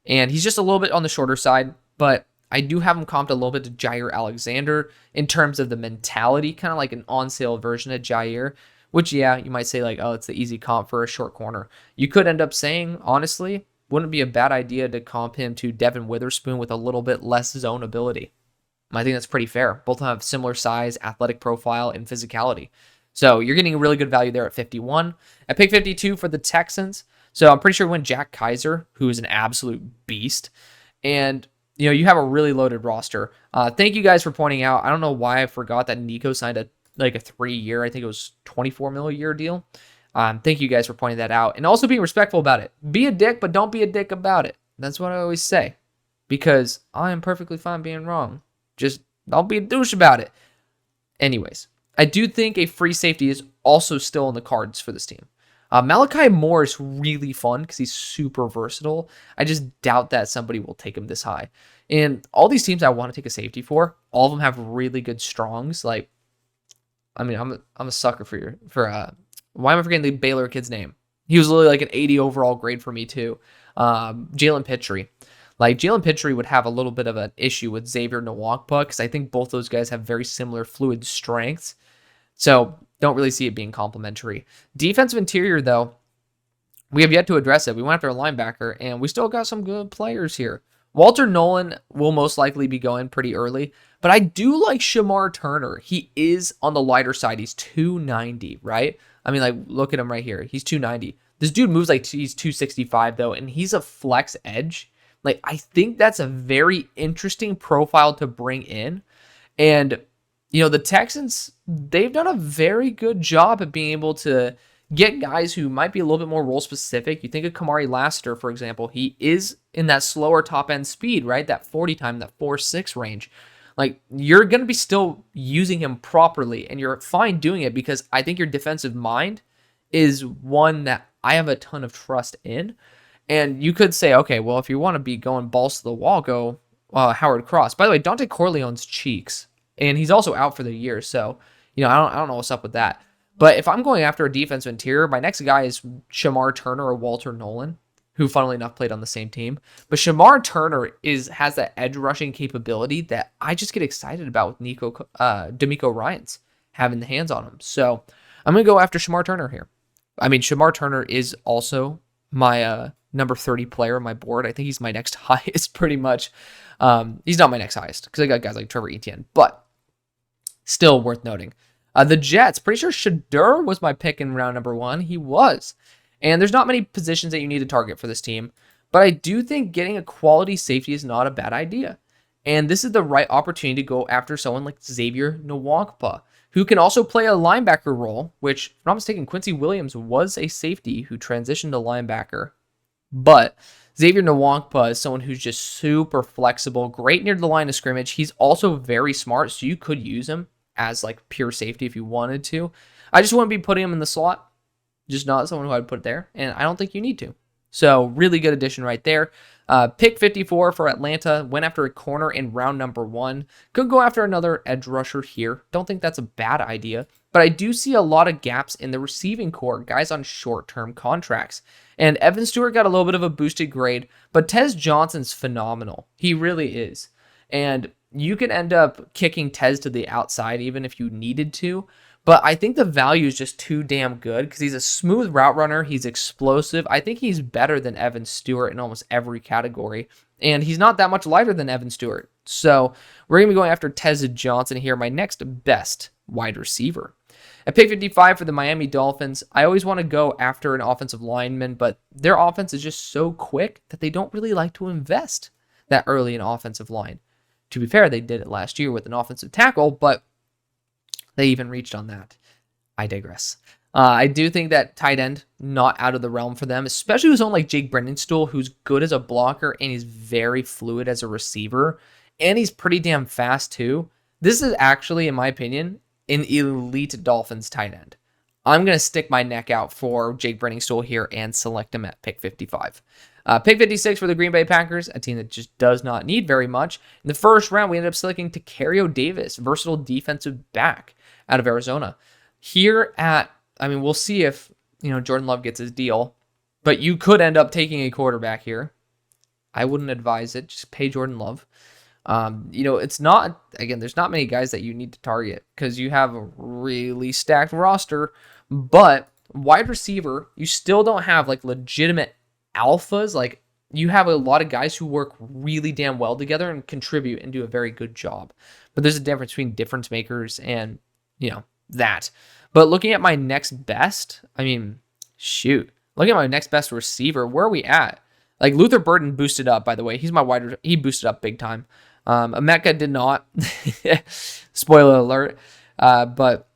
[SPEAKER 1] And he's just a little bit on the shorter side, but I do have him comped a little bit to Jair Alexander in terms of the mentality, kind of like an on-sale version of Jair, which, yeah, you might say like, oh, it's the easy comp for a short corner. You could end up saying, honestly, wouldn't be a bad idea to comp him to Devin Witherspoon with a little bit less zone ability. I think that's pretty fair. Both have similar size, athletic profile, and physicality. So you're getting a really good value there at 51. At pick 52 for the Texans. So I'm pretty sure we went Jack Kaiser, who is an absolute beast. And, you know, you have a really loaded roster. Thank you guys for pointing out. I don't know why I forgot that Nico signed a 3-year, I think it was $24 million a year deal. Thank you guys for pointing that out. And also being respectful about it. Be a dick, but don't be a dick about it. That's what I always say. Because I am perfectly fine being wrong. Just don't be a douche about it. Anyways, I do think a free safety is also still in the cards for this team. Malachi Moore is really fun because he's super versatile. I just doubt that somebody will take him this high. And all these teams I want to take a safety for, all of them have really good strongs. Like, I mean, I'm a sucker for why am I forgetting the Baylor kid's name? He was literally like an 80 overall grade for me too. Jalen Pitre. Like, Jalen Pitre would have a little bit of an issue with Xavier Nwakpa because I think both those guys have very similar fluid strengths. So don't really see it being complementary. Defensive interior, though, we have yet to address it. We went after a linebacker, and we still got some good players here. Walter Nolan will most likely be going pretty early, but I do like Shamar Turner. He is on the lighter side. He's 290, right? I mean, like, look at him right here. He's 290. This dude moves like he's 265, though, and he's a flex edge. Like, I think that's a very interesting profile to bring in. And, you know, the Texans, they've done a very good job at being able to get guys who might be a little bit more role specific. You think of Kamari Lassiter, for example. He is in that slower top end speed, right? That 40 time, that 4.6 range. Like, you're going to be still using him properly, and you're fine doing it because I think your defensive mind is one that I have a ton of trust in. And you could say, okay, well, if you want to be going balls to the wall, go Howard Cross. By the way, Dante Corleone's cheeks, and he's also out for the year. So, you know, I don't know what's up with that. But if I'm going after a defensive interior, my next guy is Shamar Turner or Walter Nolan, who, funnily enough, played on the same team. But Shamar Turner has that edge rushing capability that I just get excited about with D'Amico Ryans having the hands on him. So I'm going to go after Shamar Turner here. I mean, Shamar Turner is also my number 30 player on my board. I think he's my next highest, pretty much. He's not my next highest because I got guys like Trevor Etienne, but still worth noting. The Jets, pretty sure Shadur was my pick in round number 1. He was. And there's not many positions that you need to target for this team, but I do think getting a quality safety is not a bad idea. And this is the right opportunity to go after someone like Xavier Nwakpa, who can also play a linebacker role, which, if I'm not mistaken, Quincy Williams was a safety who transitioned to linebacker. But Xavier Nwakpa is someone who's just super flexible, great near the line of scrimmage. He's also very smart, so you could use him as like pure safety if you wanted to. I just wouldn't be putting him in the slot. Just not someone who I'd put there, and I don't think you need to. So really good addition right there. Pick 54 for Atlanta. Went after a corner in round number 1. Could go after another edge rusher here. Don't think that's a bad idea. But I do see a lot of gaps in the receiving core, guys on short-term contracts. And Evan Stewart got a little bit of a boosted grade, but Tez Johnson's phenomenal. He really is. And you can end up kicking Tez to the outside even if you needed to. But I think the value is just too damn good because he's a smooth route runner. He's explosive. I think he's better than Evan Stewart in almost every category. And he's not that much lighter than Evan Stewart. So we're going to be going after Tez Johnson here, my next best wide receiver. At pick 55 for the Miami Dolphins, I always want to go after an offensive lineman, but their offense is just so quick that they don't really like to invest that early in offensive line. To be fair, they did it last year with an offensive tackle, but they even reached on that. I digress. I do think that tight end, not out of the realm for them, especially with someone like Jake Brendenstool, who's good as a blocker and he's very fluid as a receiver, and he's pretty damn fast too. This is actually, in my opinion, an elite Dolphins tight end. I'm going to stick my neck out for Jake Brendenstool here and select him at pick 55. Pick 56 for the Green Bay Packers, a team that just does not need very much. In the first round, we ended up selecting Tacario Davis, versatile defensive back out of Arizona. Here at, we'll see if, Jordan Love gets his deal, but you could end up taking a quarterback here. I wouldn't advise it. Just pay Jordan Love. It's not, again, there's not many guys that you need to target because you have a really stacked roster, but wide receiver, you still don't have like legitimate alphas. Like you have a lot of guys who work really damn well together and contribute and do a very good job. But there's a difference between difference makers and, that. But looking at my next best, looking at my next best receiver, where are we at? Like Luther Burden boosted up, by the way. He's my he boosted up big time. Emeka did not. Spoiler alert. But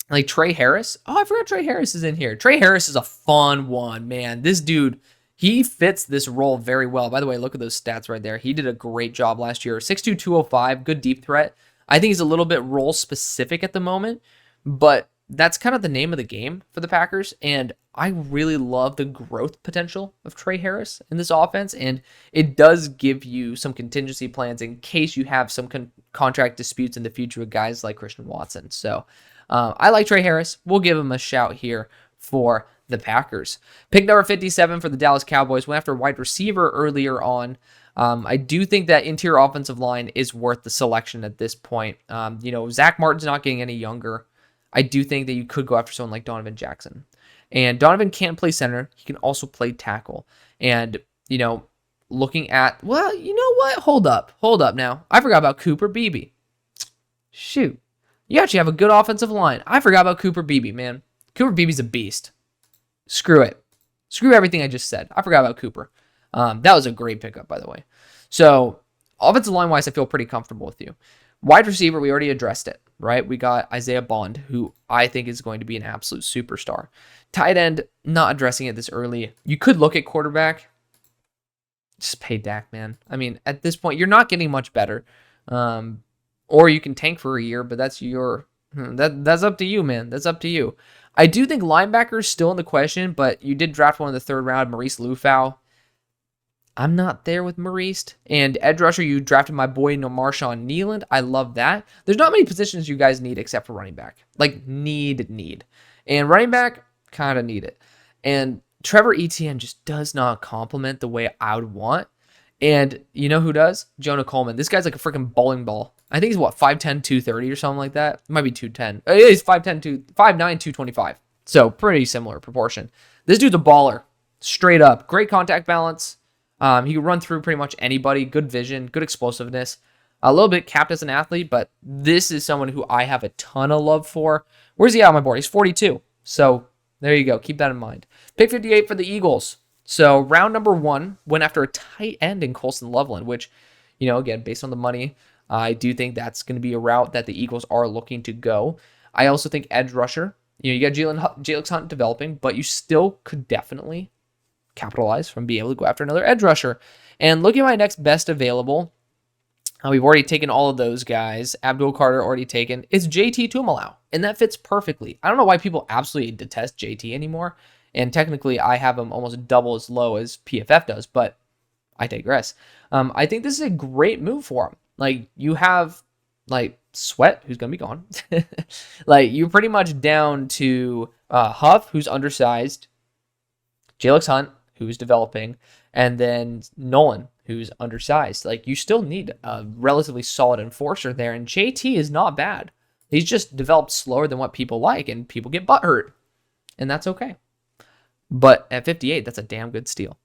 [SPEAKER 1] like Trey Harris. Oh, I forgot Trey Harris is in here. Trey Harris is a fun one, man. This dude, he fits this role very well. By the way, look at those stats right there. He did a great job last year. 6'2", 205, good deep threat. I think he's a little bit role specific at the moment, but that's kind of the name of the game for the Packers. And I really love the growth potential of Trey Harris in this offense. And it does give you some contingency plans in case you have some contract disputes in the future with guys like Christian Watson. So I like Trey Harris. We'll give him a shout here for the Packers. Pick number 57 for the Dallas Cowboys. Went after wide receiver earlier on. I do think that interior offensive line is worth the selection at this point. Zach Martin's not getting any younger. I do think that you could go after someone like Donovan Jackson. And Donovan can't play center. He can also play tackle. And, looking at, well, you know what? Hold up now. I forgot about Cooper Beebe. Shoot. You actually have a good offensive line. I forgot about Cooper Beebe, man. Cooper Beebe's a beast. Screw it. Screw everything I just said. I forgot about Cooper. That was a great pickup, by the way. So, offensive line-wise, I feel pretty comfortable with you. Wide receiver, we already addressed it, right? We got Isaiah Bond, who I think is going to be an absolute superstar. Tight end, not addressing it this early. You could look at quarterback. Just pay Dak, man. At this point, you're not getting much better. Or you can tank for a year, but that's that's up to you, man. That's up to you. I do think linebacker is still in the question, but you did draft one in the third round, Maurice Lufau. I'm not there with Maurice. And edge rusher, you drafted my boy Marshawn Nealand. I love that. There's not many positions you guys need except for running back. Like, need. And running back, kind of need it. And Trevor Etienne just does not complement the way I would want. And you know who does? Jonah Coleman. This guy's like a freaking bowling ball. I think he's 5'10", 230 or something like that. It might be 210. He's 5'9", 225. So pretty similar proportion. This dude's a baller. Straight up. Great contact balance. He can run through pretty much anybody. Good vision. Good explosiveness. A little bit capped as an athlete, but this is someone who I have a ton of love for. Where's he at on my board? He's 42. So there you go. Keep that in mind. Pick 58 for the Eagles. So round number 1 went after a tight end in Colston Loveland, which, again, based on the money, I do think that's going to be a route that the Eagles are looking to go. I also think edge rusher. You got Jalen Hunt developing, but you still could definitely capitalize from being able to go after another edge rusher. And look at my next best available. We've already taken all of those guys. Abdul Carter already taken. It's JT Tumalau, and that fits perfectly. I don't know why people absolutely detest JT anymore. And technically, I have him almost double as low as PFF does, but I digress. I think this is a great move for him. Like, you have, like, Sweat, who's going to be gone. Like, you're pretty much down to Huff, who's undersized, Jalix Hunt, who's developing, and then Nolan, who's undersized. Like, you still need a relatively solid enforcer there, and JT is not bad. He's just developed slower than what people like, and people get butthurt, and that's okay. But at 58, that's a damn good steal.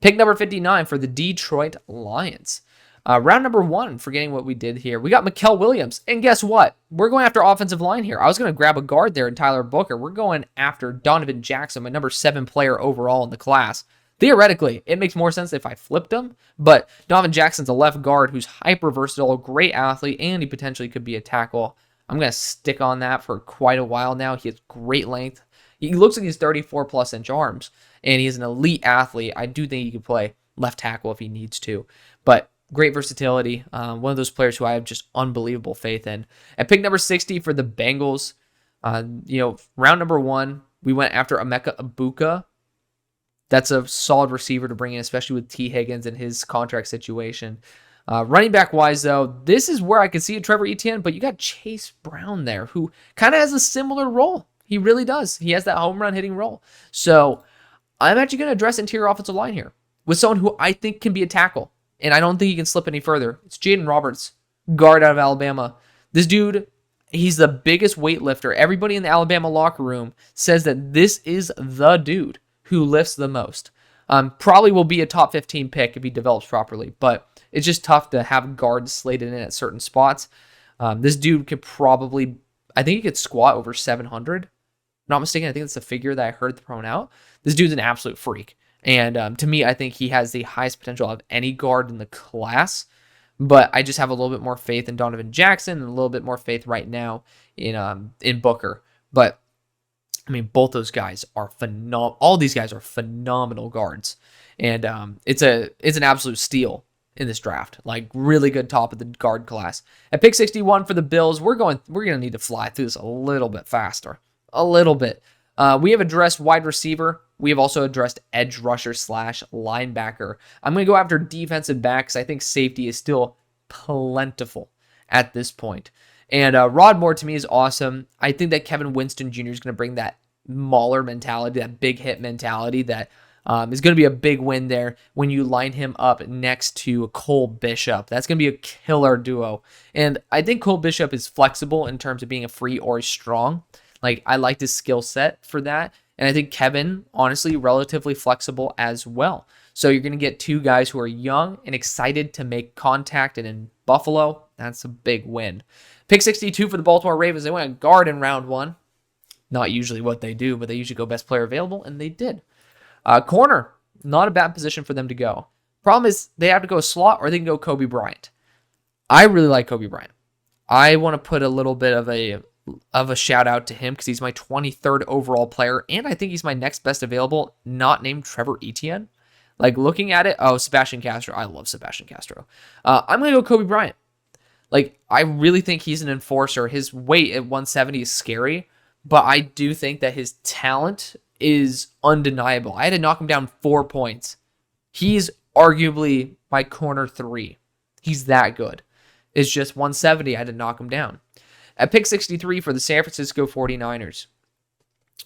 [SPEAKER 1] Pick number 59 for the Detroit Lions. Round number 1, forgetting what we did here. We got Mikael Williams. And guess what? We're going after offensive line here. I was going to grab a guard there in Tyler Booker. We're going after Donovan Jackson, my number 7 player overall in the class. Theoretically, it makes more sense if I flipped him. But Donovan Jackson's a left guard who's hyper versatile, great athlete, and he potentially could be a tackle. I'm going to stick on that for quite a while now. He has great length. He looks like he's 34+ inch arms, and he's an elite athlete. I do think he could play left tackle if he needs to. But great versatility. One of those players who I have just unbelievable faith in. At pick number 60 for the Bengals, round number 1, we went after Emeka Egbuka. That's a solid receiver to bring in, especially with T. Higgins and his contract situation. Running back wise, though, this is where I could see a Trevor Etienne, but you got Chase Brown there, who kind of has a similar role. He really does. He has that home run hitting role. So I'm actually going to address interior offensive line here with someone who I think can be a tackle. And I don't think he can slip any further. It's Jaden Roberts, guard out of Alabama. This dude, he's the biggest weightlifter. Everybody in the Alabama locker room says that this is the dude who lifts the most. Probably will be a top 15 pick if he develops properly, but it's just tough to have guards slated in at certain spots. This dude could probably, I think he could squat over 700. Not mistaken, I think that's the figure that I heard thrown out. This dude's an absolute freak. And to me, I think he has the highest potential of any guard in the class. But I just have a little bit more faith in Donovan Jackson and a little bit more faith right now in Booker. But I mean, both those guys are phenomenal. All these guys are phenomenal guards, and it's an absolute steal in this draft. Like, really good top of the guard class. At pick 61 for the Bills, we're gonna need to fly through this a little bit faster, a little bit. We have addressed wide receiver. We have also addressed edge rusher / linebacker. I'm going to go after defensive backs. I think safety is still plentiful at this point. And Rod Moore to me is awesome. I think that Kevin Winston Jr. is going to bring that mauler mentality, that big hit mentality that is going to be a big win there when you line him up next to Cole Bishop. That's going to be a killer duo. And I think Cole Bishop is flexible in terms of being a free or a strong. Like, I like his skill set for that. And I think Kevin, honestly, relatively flexible as well. So you're going to get two guys who are young and excited to make contact. And in Buffalo, that's a big win. Pick 62 for the Baltimore Ravens. They went guard in round 1. Not usually what they do, but they usually go best player available, and they did. Corner, not a bad position for them to go. Problem is they have to go slot or they can go Kobe Bryant. I really like Kobe Bryant. I want to put a little bit of a shout out to him because he's my 23rd overall player, and I think he's my next best available, not named Trevor Etienne. Like, looking at it, Sebastian Castro. I love Sebastian Castro. I'm going to go Kobe Bryant. Like, I really think he's an enforcer. His weight at 170 is scary, but I do think that his talent is undeniable. I had to knock him down 4 points. He's arguably my corner 3. He's that good. It's just 170. I had to knock him down. At pick 63 for the San Francisco 49ers.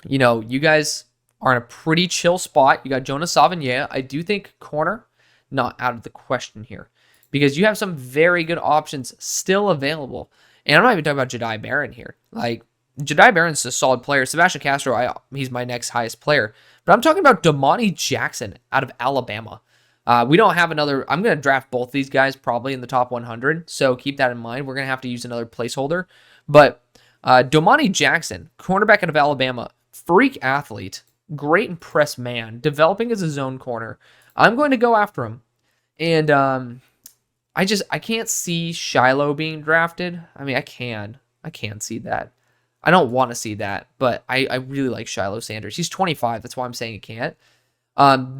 [SPEAKER 1] You know, you guys are in a pretty chill spot. You got Jonas Savigny. I do think corner, not out of the question here, because you have some very good options still available. And I'm not even talking about Jedi Barron here. Like, Jedi Barron's a solid player. Sebastian Castro, he's my next highest player. But I'm talking about Damani Jackson out of Alabama. We don't have another. I'm going to draft both these guys probably in the top 100. So keep that in mind. We're going to have to use another placeholder. But Damani Jackson, cornerback out of Alabama, freak athlete, great and press man, developing as a zone corner. I'm going to go after him. And I can't see Shiloh being drafted. I mean, I can see that. I don't want to see that, but I really like Shiloh Sanders. He's 25. That's why I'm saying it can't.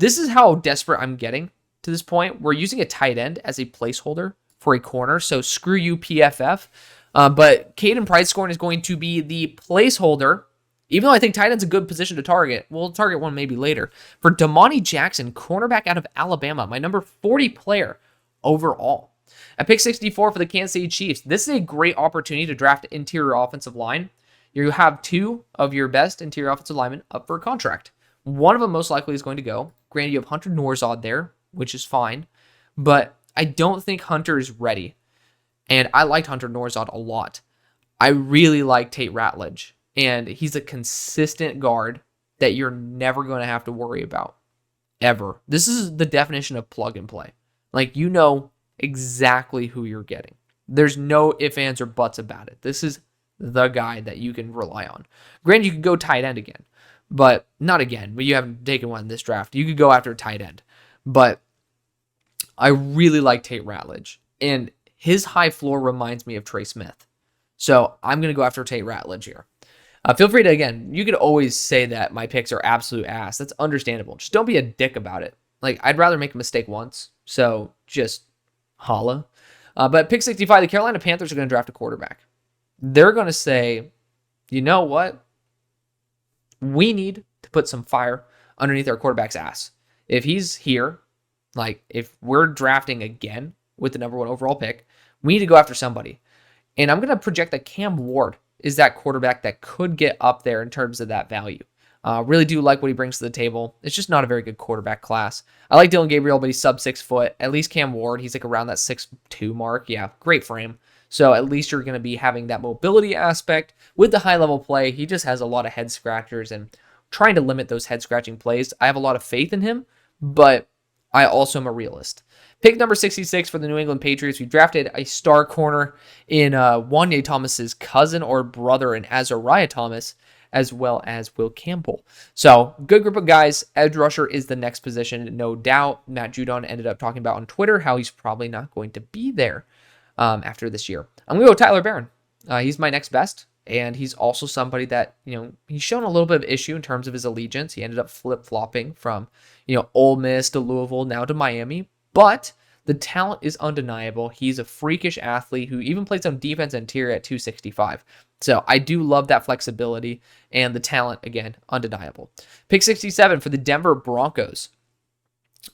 [SPEAKER 1] This is how desperate I'm getting to this point. We're using a tight end as a placeholder for a corner, so screw you, PFF. But Caden Price scoring is going to be the placeholder Even though I think tight end's a good position to target, we'll target one maybe later. For Damani Jackson, cornerback out of Alabama, my number 40 player overall. At pick 64 for the Kansas City Chiefs, this is a great opportunity to draft interior offensive line. You have two of your best interior offensive linemen up for a contract. One of them most likely is going to go. Granted, you have Hunter Norzod there, which is fine, but I don't think Hunter is ready. And I liked Hunter Norzod a lot. I really like Tate Ratledge, and he's a consistent guard that you're never going to have to worry about, ever. This is the definition of plug and play. Like, you know exactly who you're getting. There's no ifs, ands, or buts about it. This is the guy that you can rely on. Granted, you could go tight end again, but not again. But you haven't taken one in this draft. You could go after a tight end, but I really like Tate Ratledge, and his high floor reminds me of Trey Smith. So I'm going to go after Tate Ratledge here. Feel free to, again, you could always say that my picks are absolute ass. That's understandable. Just don't be a dick about it. Like, I'd rather make a mistake once, so just holla. But pick 65, the Carolina Panthers are going to draft a quarterback. They're going to say, you know what? We need to put some fire underneath our quarterback's ass. If he's here, like if we're drafting again with the number 1 overall pick, we need to go after somebody. And I'm going to project that Cam Ward is that quarterback that could get up there in terms of that value. Really do like what he brings to the table. It's just not a very good quarterback class. I like Dylan Gabriel, but he's sub 6 foot. At least Cam Ward, he's like around that 6'2" mark. Yeah, great frame. So at least you're going to be having that mobility aspect. With the high level play, he just has a lot of head scratchers, and trying to limit those head scratching plays. I have a lot of faith in him, but I also am a realist. Pick number 66 for the New England Patriots. We drafted a star corner in Wanye Thomas's cousin or brother in Azariah Thomas, as well as Will Campbell. So, good group of guys. Edge rusher is the next position, no doubt. Matt Judon ended up talking about on Twitter how he's probably not going to be there after this year. I'm going to go with Tyler Barron. He's my next best, and he's also somebody that, he's shown a little bit of issue in terms of his allegiance. He ended up flip-flopping from, Ole Miss to Louisville, now to Miami. But the talent is undeniable. He's a freakish athlete who even played some defense interior at 265. So I do love that flexibility, and the talent, again, undeniable. Pick 67 for the Denver Broncos.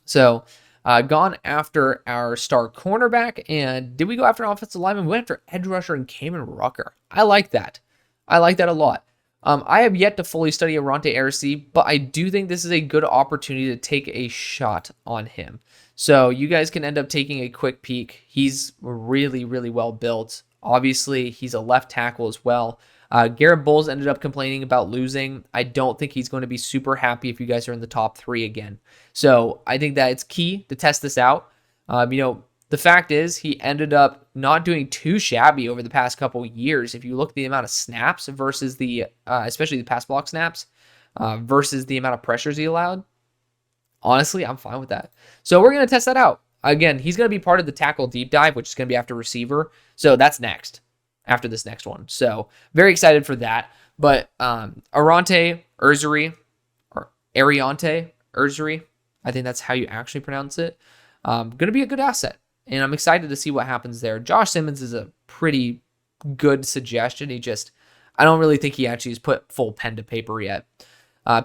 [SPEAKER 1] So gone after our star cornerback, and did we go after an offensive lineman? We went after edge rusher and Kamen Rucker. I like that. I like that a lot. I have yet to fully study Arante Arce, but I do think this is a good opportunity to take a shot on him. So you guys can end up taking a quick peek. He's really, really well built. Obviously, he's a left tackle as well. Garrett Bowles ended up complaining about losing. I don't think he's going to be super happy if you guys are in the top 3 again. So I think that it's key to test this out. The fact is he ended up not doing too shabby over the past couple years. If you look at the amount of snaps versus the, especially the pass block snaps, versus the amount of pressures he allowed, honestly, I'm fine with that. So we're going to test that out. Again, he's going to be part of the tackle deep dive, which is going to be after receiver. So that's next, after this next one. So very excited for that. But Arante Urzuri, or Ariante Urzuri, I think that's how you actually pronounce it, going to be a good asset. And I'm excited to see what happens there. Josh Simmons is a pretty good suggestion. I don't really think he actually has put full pen to paper yet.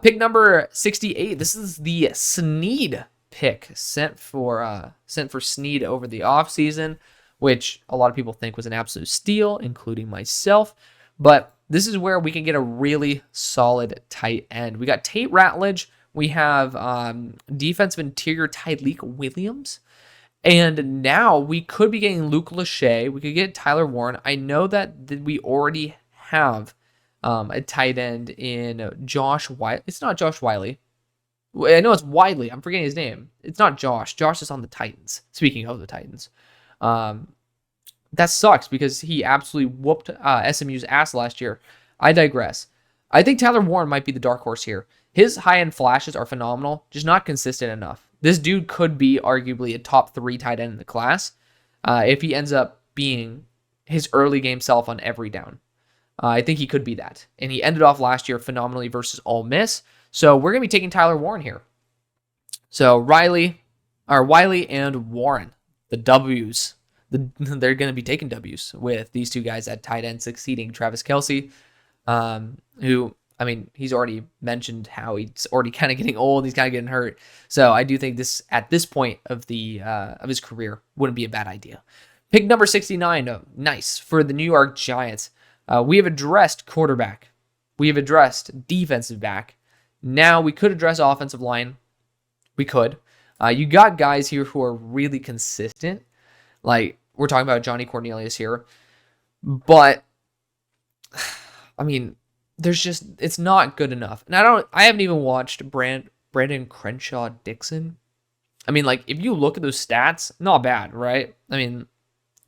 [SPEAKER 1] Pick number 68. This is the Snead pick sent for Snead over the offseason, which a lot of people think was an absolute steal, including myself. But this is where we can get a really solid tight end. We got Tate Ratledge. We have defensive interior Tyleek Williams. And now we could be getting Luke Lachey. We could get Tyler Warren. I know that we already have a tight end in Josh Wiley. It's not Josh Wiley. I know it's Wiley. I'm forgetting his name. It's not Josh. Josh is on the Titans. Speaking of the Titans. That sucks because he absolutely whooped SMU's ass last year. I digress. I think Tyler Warren might be the dark horse here. His high-end flashes are phenomenal, just not consistent enough. This dude could be arguably a top 3 tight end in the class if he ends up being his early game self on every down. I think he could be that. And he ended off last year phenomenally versus Ole Miss. So we're going to be taking Tyler Warren here. So Wiley and Warren, the W's. They're going to be taking W's with these two guys at tight end succeeding Travis Kelce, who, I mean, he's already mentioned how he's already kind of getting old. He's kind of getting hurt. So I do think this, at this point of his career, wouldn't be a bad idea. Pick number 69, nice, for the New York Giants. We have addressed quarterback. We have addressed defensive back. Now we could address offensive line. We could. You got guys here who are really consistent. Like, we're talking about Johnny Cornelius here. But, I mean, it's not good enough. And I haven't even watched Brandon Crenshaw Dixon. I mean, like, if you look at those stats, not bad, right? I mean,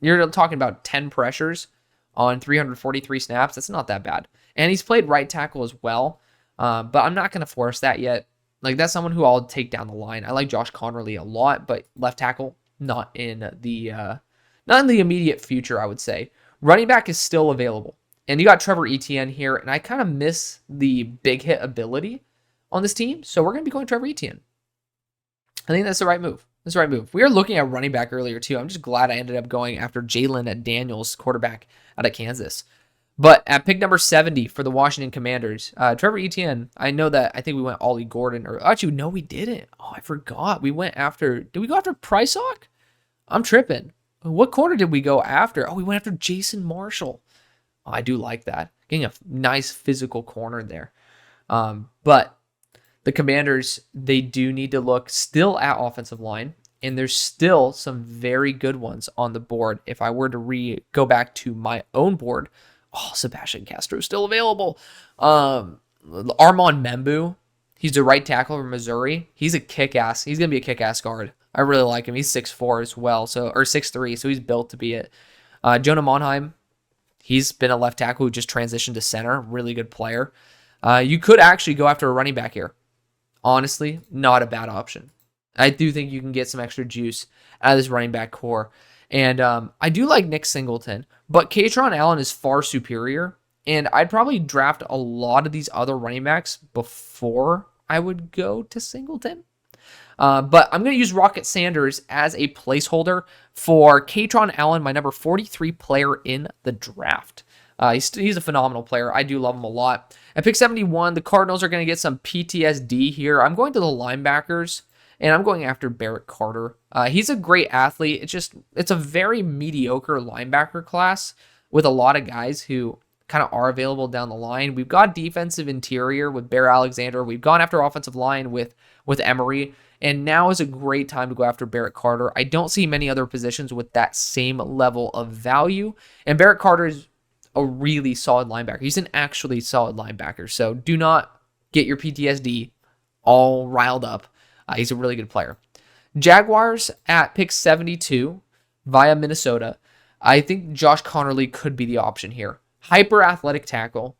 [SPEAKER 1] you're talking about 10 pressures on 343 snaps. That's not that bad. And he's played right tackle as well. But I'm not going to force that yet. Like, that's someone who I'll take down the line. I like Josh Connerly a lot, but left tackle, not in the immediate future, I would say. Running back is still available. And you got Trevor Etienne here, and I kind of miss the big hit ability on this team. So we're going to be going Trevor Etienne. I think that's the right move. That's the right move. We were looking at running back earlier, too. I'm just glad I ended up going after Jalen Daniels, quarterback out of Kansas. But at pick number 70 for the Washington Commanders, Trevor Etienne, I think we went Ollie Gordon. Or actually, no, we didn't. Oh, I forgot. Did we go after Price Hawk? I'm tripping. What corner did we go after? Oh, we went after Jason Marshall. Oh, I do like that. Getting a nice physical corner there. But the Commanders, they do need to look still at offensive line. And there's still some very good ones on the board. If I were to go back to my own board, Sebastian Castro is still available. Armand Membu, he's a right tackle from Missouri. He's a kick-ass. He's going to be a kick-ass guard. I really like him. He's 6'4" as well, or 6'3", so he's built to be it. Jonah Monheim, he's been a left tackle who just transitioned to center. Really good player. You could actually go after a running back here. Honestly, not a bad option. I do think you can get some extra juice out of this running back core. And I do like Nick Singleton, but Katron Allen is far superior. And I'd probably draft a lot of these other running backs before I would go to Singleton. But I'm going to use Rocket Sanders as a placeholder for Katron Allen, my number 43 player in the draft. He's a phenomenal player. I do love him a lot. At pick 71, the Cardinals are going to get some PTSD here. I'm going to the linebackers, and I'm going after Barrett Carter. He's a great athlete. It's a very mediocre linebacker class with a lot of guys who kind of are available down the line. We've got defensive interior with Bear Alexander. We've gone after offensive line with Emery. And now is a great time to go after Barrett Carter. I don't see many other positions with that same level of value. And Barrett Carter is a really solid linebacker. He's an actually solid linebacker. So do not get your PTSD all riled up. He's a really good player. Jaguars at pick 72 via Minnesota. I think Josh Connerly could be the option here. Hyper athletic tackle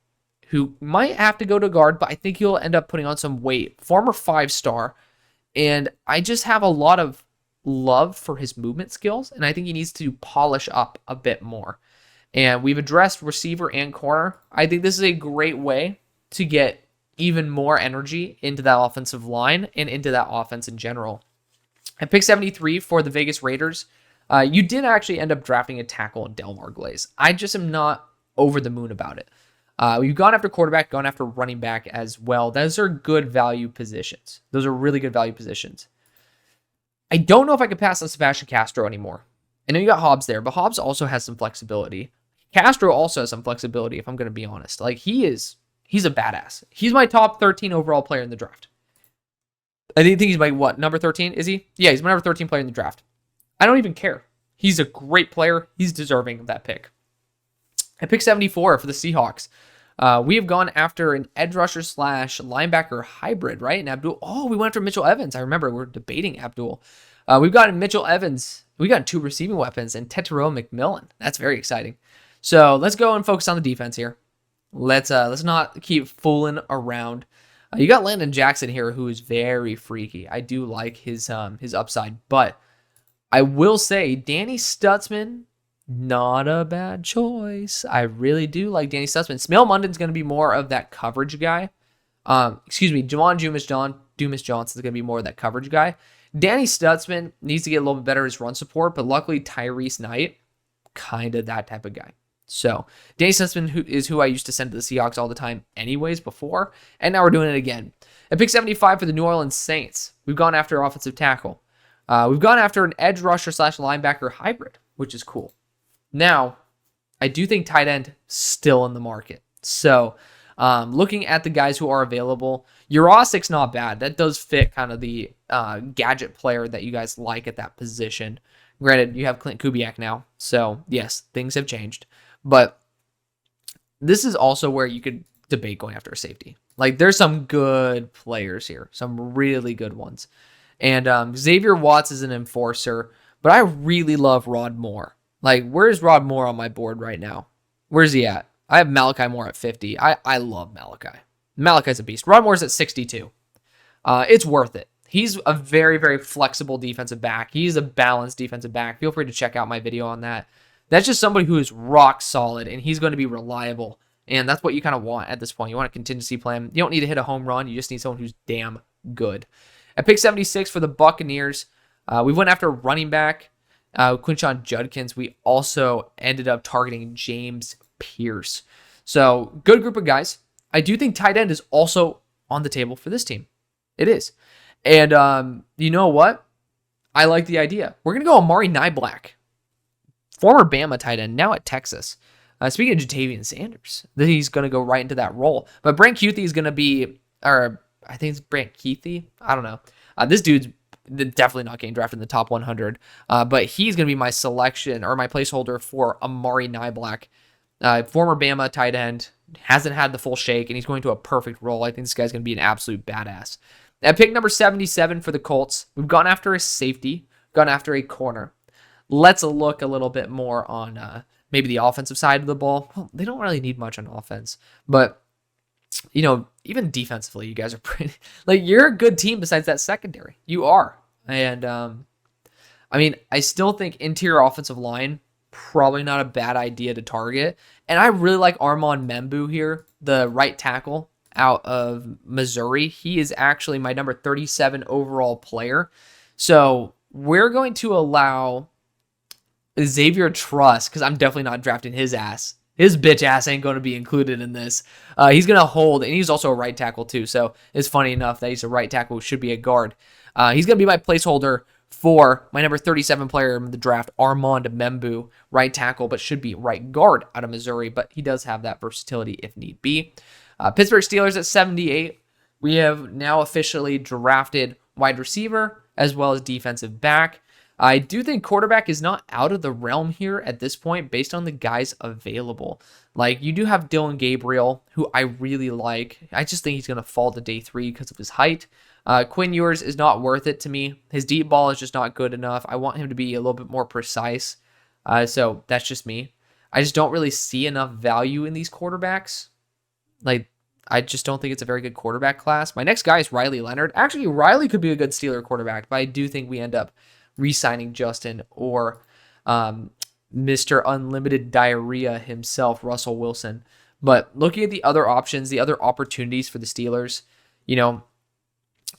[SPEAKER 1] who might have to go to guard, but I think he'll end up putting on some weight. Former 5-star. And I just have a lot of love for his movement skills, and I think he needs to polish up a bit more. And we've addressed receiver and corner. I think this is a great way to get even more energy into that offensive line and into that offense in general. At pick 73 for the Vegas Raiders, you did actually end up drafting a tackle in Delmar Glaze. I just am not over the moon about it. You've gone after quarterback, gone after running back as well. Those are good value positions. Those are really good value positions. I don't know if I could pass on Sebastian Castro anymore. I know you got Hobbs there, but Hobbs also has some flexibility. Castro also has some flexibility, if I'm going to be honest. Like, he's a badass. He's my top 13 overall player in the draft. I think he's my, number 13? Is he? Yeah, he's my number 13 player in the draft. I don't even care. He's a great player. He's deserving of that pick. At pick 74 for the Seahawks, we have gone after an edge rusher / linebacker hybrid, right? And Abdul. Oh, we went after Mitchell Evans. I remember we were debating Abdul. We've got Mitchell Evans. We got 2 receiving weapons and Tetero McMillan. That's very exciting. So let's go and focus on the defense here. Let's not keep fooling around. You got Landon Jackson here, who is very freaky. I do like his upside, but I will say Danny Stutzman. Not a bad choice. I really do like Danny Stutzman. Smale Munden's going to be more of that coverage guy. Juwan Dumas Johnson is going to be more of that coverage guy. Danny Stutzman needs to get a little bit better at his run support, but luckily Tyrese Knight, kind of that type of guy. So Danny Sussman is who I used to send to the Seahawks all the time anyways before, and now we're doing it again. At pick 75 for the New Orleans Saints, we've gone after offensive tackle. We've gone after an edge rusher / linebacker hybrid, which is cool. Now, I do think tight end still in the market. So looking at the guys who are available, Jurasic's not bad. That does fit kind of the gadget player that you guys like at that position. Granted, you have Clint Kubiak now, so yes, things have changed. But this is also where you could debate going after a safety. Like, there's some good players here, some really good ones. And Xavier Watts is an enforcer, but I really love Rod Moore. Like, where's Rod Moore on my board right now? Where's he at? I have Malachi Moore at 50. I love Malachi. Malachi's a beast. Rod Moore's at 62. It's worth it. He's a very, very flexible defensive back. He's a balanced defensive back. Feel free to check out my video on that. That's just somebody who is rock solid, and he's going to be reliable. And that's what you kind of want at this point. You want a contingency plan. You don't need to hit a home run. You just need someone who's damn good. At pick 76 for the Buccaneers, we went after running back, Quinshon Judkins. We also ended up targeting James Pierce. So, good group of guys. I do think tight end is also on the table for this team. It is. And you know what? I like the idea. We're going to go Amari Niblack. Former Bama tight end, now at Texas. Speaking of Jatavian Sanders, that he's going to go right into that role. But Brant Kuithe is going to be, or I think it's Brant Kuithe. I don't know. This dude's definitely not getting drafted in the top 100. But he's going to be my selection or my placeholder for Amari Niblack. Former Bama tight end, hasn't had the full shake, and he's going to a perfect role. I think this guy's going to be an absolute badass. At pick number 77 for the Colts, we've gone after a safety, gone after a corner. Let's look a little bit more on maybe the offensive side of the ball. Well, they don't really need much on offense, but you know, even defensively, you guys are pretty, like, you're a good team besides that secondary. You are. And I mean, I still think interior offensive line, probably not a bad idea to target. And I really like Armand Membu here, the right tackle out of Missouri. He is actually my number 37 overall player. So we're going to allow Xavier Truss, because I'm definitely not drafting his ass. His bitch ass ain't going to be included in this. He's going to hold, and he's also a right tackle too. So it's funny enough that he's a right tackle who should be a guard. He's going to be my placeholder for my number 37 player in the draft, Armand Membu, right tackle, but should be right guard out of Missouri. But he does have that versatility if need be. Pittsburgh Steelers at 78. We have now officially drafted wide receiver as well as defensive back. I do think quarterback is not out of the realm here at this point based on the guys available. Like, you do have Dylan Gabriel, who I really like. I just think he's going to fall to day 3 because of his height. Quinn Ewers is not worth it to me. His deep ball is just not good enough. I want him to be a little bit more precise. So that's just me. I just don't really see enough value in these quarterbacks. Like, I just don't think it's a very good quarterback class. My next guy is Riley Leonard. Actually, Riley could be a good Steeler quarterback, but I do think we end up re-signing Justin or Mr. Unlimited Diarrhea himself, Russell Wilson. But looking at the other options, the other opportunities for the Steelers, you know,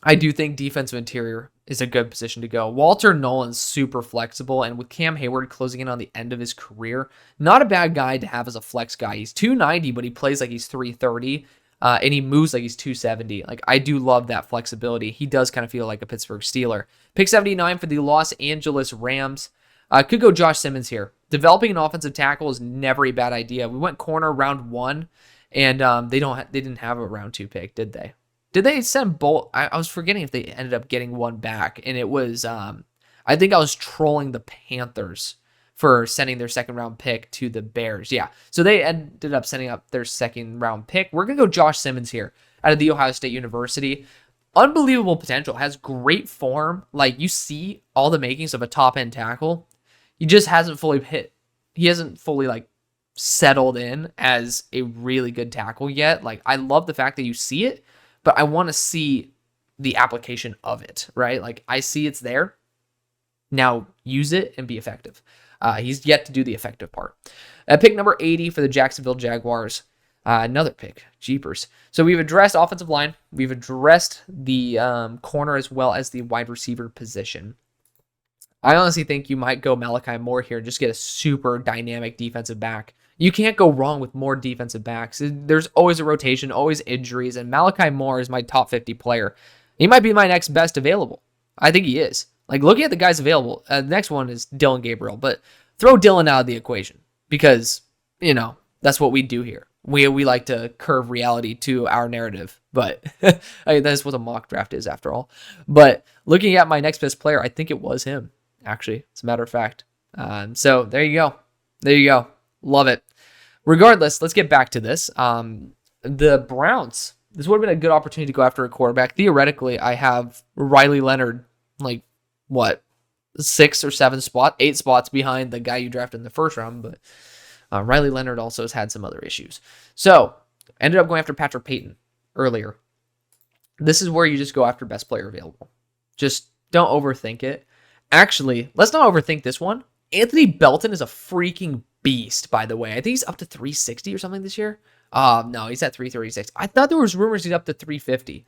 [SPEAKER 1] I do think defensive interior is a good position to go. Walter Nolan's super flexible, and with Cam Hayward closing in on the end of his career, not a bad guy to have as a flex guy. He's 290, but he plays like he's 330. And he moves like he's 270. Like, I do love that flexibility. He does kind of feel like a Pittsburgh Steeler. Pick 79 for the Los Angeles Rams. Could go Josh Simmons here. Developing an offensive tackle is never a bad idea. We went corner round 1, and they didn't have a round 2 pick, did they? Did they send both? I was forgetting if they ended up getting one back, and it was I think I was trolling the Panthers for sending their second round pick to the Bears. Yeah. So they ended up sending up their second round pick. We're going to go Josh Simmons here out of the Ohio State University. Unbelievable potential. Has great form. Like, you see all the makings of a top end tackle. He just hasn't fully hit. He hasn't fully like settled in as a really good tackle yet. Like, I love the fact that you see it, but I want to see the application of it, right? Like, I see it's there. Now use it and be effective. He's yet to do the effective part. At pick number 80 for the Jacksonville Jaguars. Another pick. Jeepers. So we've addressed offensive line. We've addressed the corner as well as the wide receiver position. I honestly think you might go Malachi Moore here and just get a super dynamic defensive back. You can't go wrong with more defensive backs. There's always a rotation, always injuries, and Malachi Moore is my top 50 player. He might be my next best available. I think he is. Like, looking at the guys available, the next one is Dylan Gabriel, but throw Dylan out of the equation because, that's what we do here. We like to curve reality to our narrative, but that's what a mock draft is after all. But looking at my next best player, I think it was him, actually, as a matter of fact. So there you go. There you go. Love it. Regardless, let's get back to this. The Browns, this would have been a good opportunity to go after a quarterback. Theoretically, I have Riley Leonard, 6 or 7 spots, 8 spots behind the guy you drafted in the first round, but Riley Leonard also has had some other issues. So, ended up going after Patrick Payton earlier. This is where you just go after best player available. Just don't overthink it. Actually, let's not overthink this one. Anthony Belton is a freaking beast, by the way. I think he's up to 360 or something this year. No, he's at 336. I thought there was rumors he's up to 350.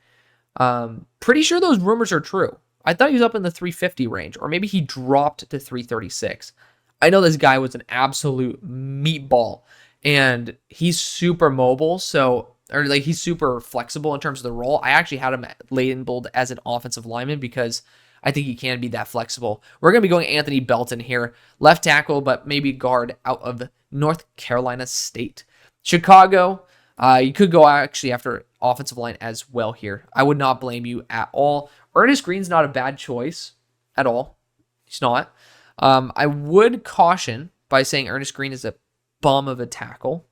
[SPEAKER 1] Pretty sure those rumors are true. I thought he was up in the 350 range, or maybe he dropped to 336. I know this guy was an absolute meatball, and he's super mobile, he's super flexible in terms of the role. I actually had him labeled as an offensive lineman because I think he can be that flexible. We're going to be going Anthony Belton here, left tackle, but maybe guard out of North Carolina State. Chicago, you could go actually after offensive line as well here. I would not blame you at all. Ernest Green's not a bad choice at all. He's not. I would caution by saying Ernest Green is a bum of a tackle.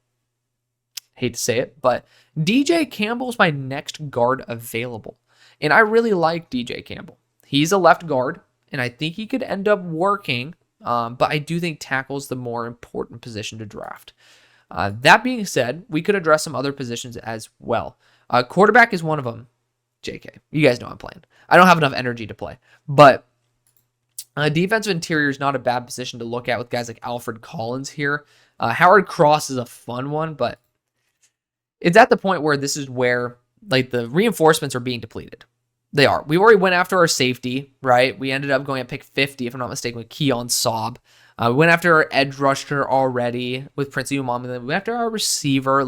[SPEAKER 1] Hate to say it, but DJ Campbell is my next guard available. And I really like DJ Campbell. He's a left guard, and I think he could end up working, but I do think tackle is the more important position to draft. That being said, we could address some other positions as well. Quarterback is one of them. JK, you guys know I'm playing. I don't have enough energy to play, but defensive interior is not a bad position to look at with guys like Alfred Collins here. Howard Cross is a fun one, but it's at the point where this is where the reinforcements are being depleted. They are. We already went after our safety, right? We ended up going at pick 50, if I'm not mistaken, with Keon Saab. We went after our edge rusher already with Prince Umami. We went after our receiver.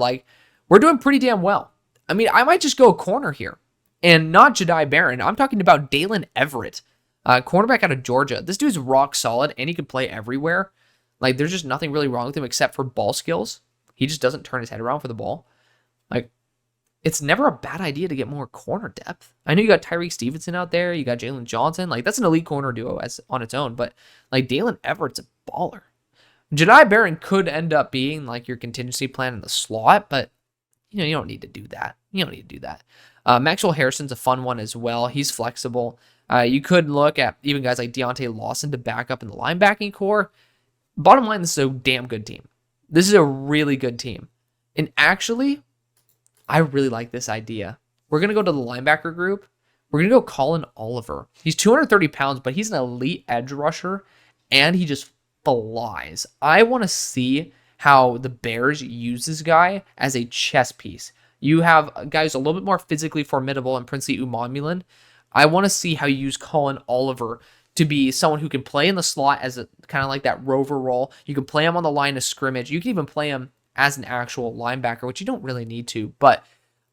[SPEAKER 1] We're doing pretty damn well. I mean, I might just go a corner here. And not Jedi Barron. I'm talking about Dalen Everett, cornerback out of Georgia. This dude's rock solid, and he can play everywhere. There's just nothing really wrong with him except for ball skills. He just doesn't turn his head around for the ball. It's never a bad idea to get more corner depth. I know you got Tyreek Stevenson out there. You got Jalen Johnson. That's an elite corner duo as on its own. But Dalen Everett's a baller. Jedi Barron could end up being your contingency plan in the slot, but you don't need to do that. Maxwell Harrison's a fun one as well. He's flexible. You could look at even guys like Deontay Lawson to back up in the linebacking core. Bottom line, this is a damn good team. This is a really good team. And actually, I really like this idea. We're going to go to the linebacker group. We're going to go Colin Oliver. He's 230 pounds, but he's an elite edge rusher, and he just flies. I want to see how the Bears use this guy as a chess piece. You have guys a little bit more physically formidable in Princey Umamulan. I want to see how you use Colin Oliver to be someone who can play in the slot as a kind of like that rover role. You can play him on the line of scrimmage. You can even play him as an actual linebacker, which you don't really need to. But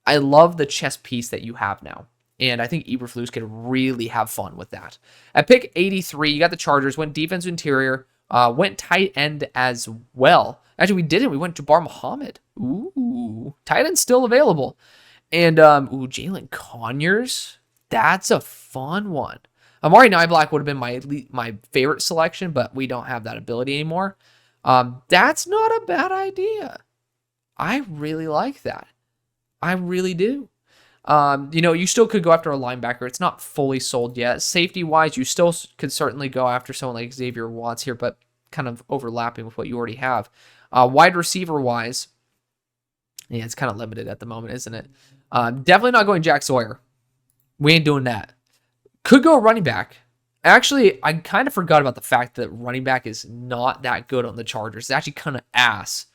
[SPEAKER 1] I love the chess piece that you have now. And I think Eberflus could really have fun with that. At pick 83, you got the Chargers, went defensive interior, went tight end as well. Actually, we didn't. We went Jabbar Muhammad. Ooh, tight end still available. And, Jalen Conyers. That's a fun one. Amari Niblack would have been my favorite selection, but we don't have that ability anymore. That's not a bad idea. I really like that. I really do. You still could go after a linebacker. It's not fully sold yet. Safety-wise, you still could certainly go after someone like Xavier Watts here, but kind of overlapping with what you already have. Wide receiver-wise, yeah, it's kind of limited at the moment, isn't it? Definitely not going Jack Sawyer. We ain't doing that. Could go running back. Actually, I kind of forgot about the fact that running back is not that good on the Chargers. It's actually kind of ass.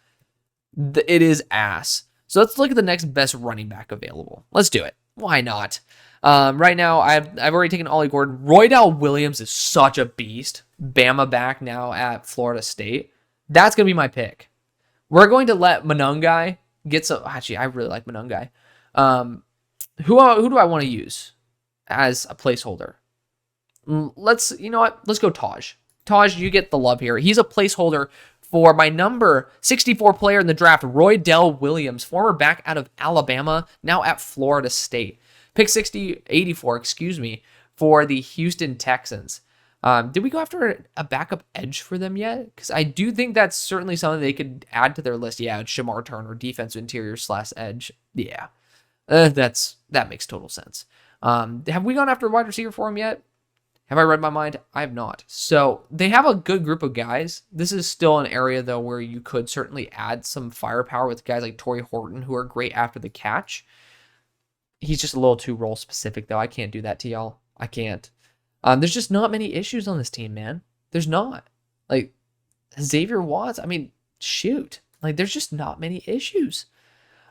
[SPEAKER 1] It is ass. So let's look at the next best running back available. Let's do it. Why not? Right now, I've already taken Ollie Gordon. Roydell Williams is such a beast. Bama back now at Florida State, that's going to be my pick. We're going to let Monungai get some. Actually, I really like Monungai. Who do I want to use as a placeholder? You know what? Let's go Taj. Taj, you get the love here. He's a placeholder for my number 64 player in the draft, Roydell Williams, former back out of Alabama, now at Florida State. Pick 84, excuse me, for the Houston Texans. Did we go after a backup edge for them yet? Because I do think that's certainly something they could add to their list. Yeah, it's Shamar Turner, defensive interior / edge. Yeah, that makes total sense. Have we gone after a wide receiver for him yet? Have I read my mind? I have not. So they have a good group of guys. This is still an area, though, where you could certainly add some firepower with guys like Torrey Horton, who are great after the catch. He's just a little too role specific, though. I can't do that to y'all. I can't. There's just not many issues on this team, man. There's not. Like, Xavier Watts, I mean, shoot. Like, there's just not many issues.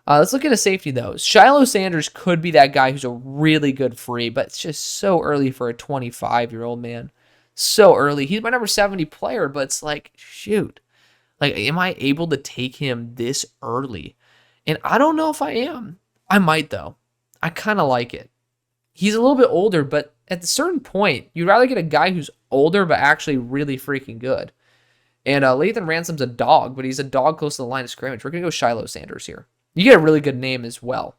[SPEAKER 1] Let's look at a safety, though. Shiloh Sanders could be that guy who's a really good free, but it's just so early for a 25-year-old man. So early. He's my number 70 player, but it's like, shoot. Like, am I able to take him this early? And I don't know if I am. I might, though. I kind of like it. He's a little bit older, but at a certain point, you'd rather get a guy who's older but actually really freaking good. And Lathan Ransom's a dog, but he's a dog close to the line of scrimmage. We're going to go Shiloh Sanders here. You get a really good name as well.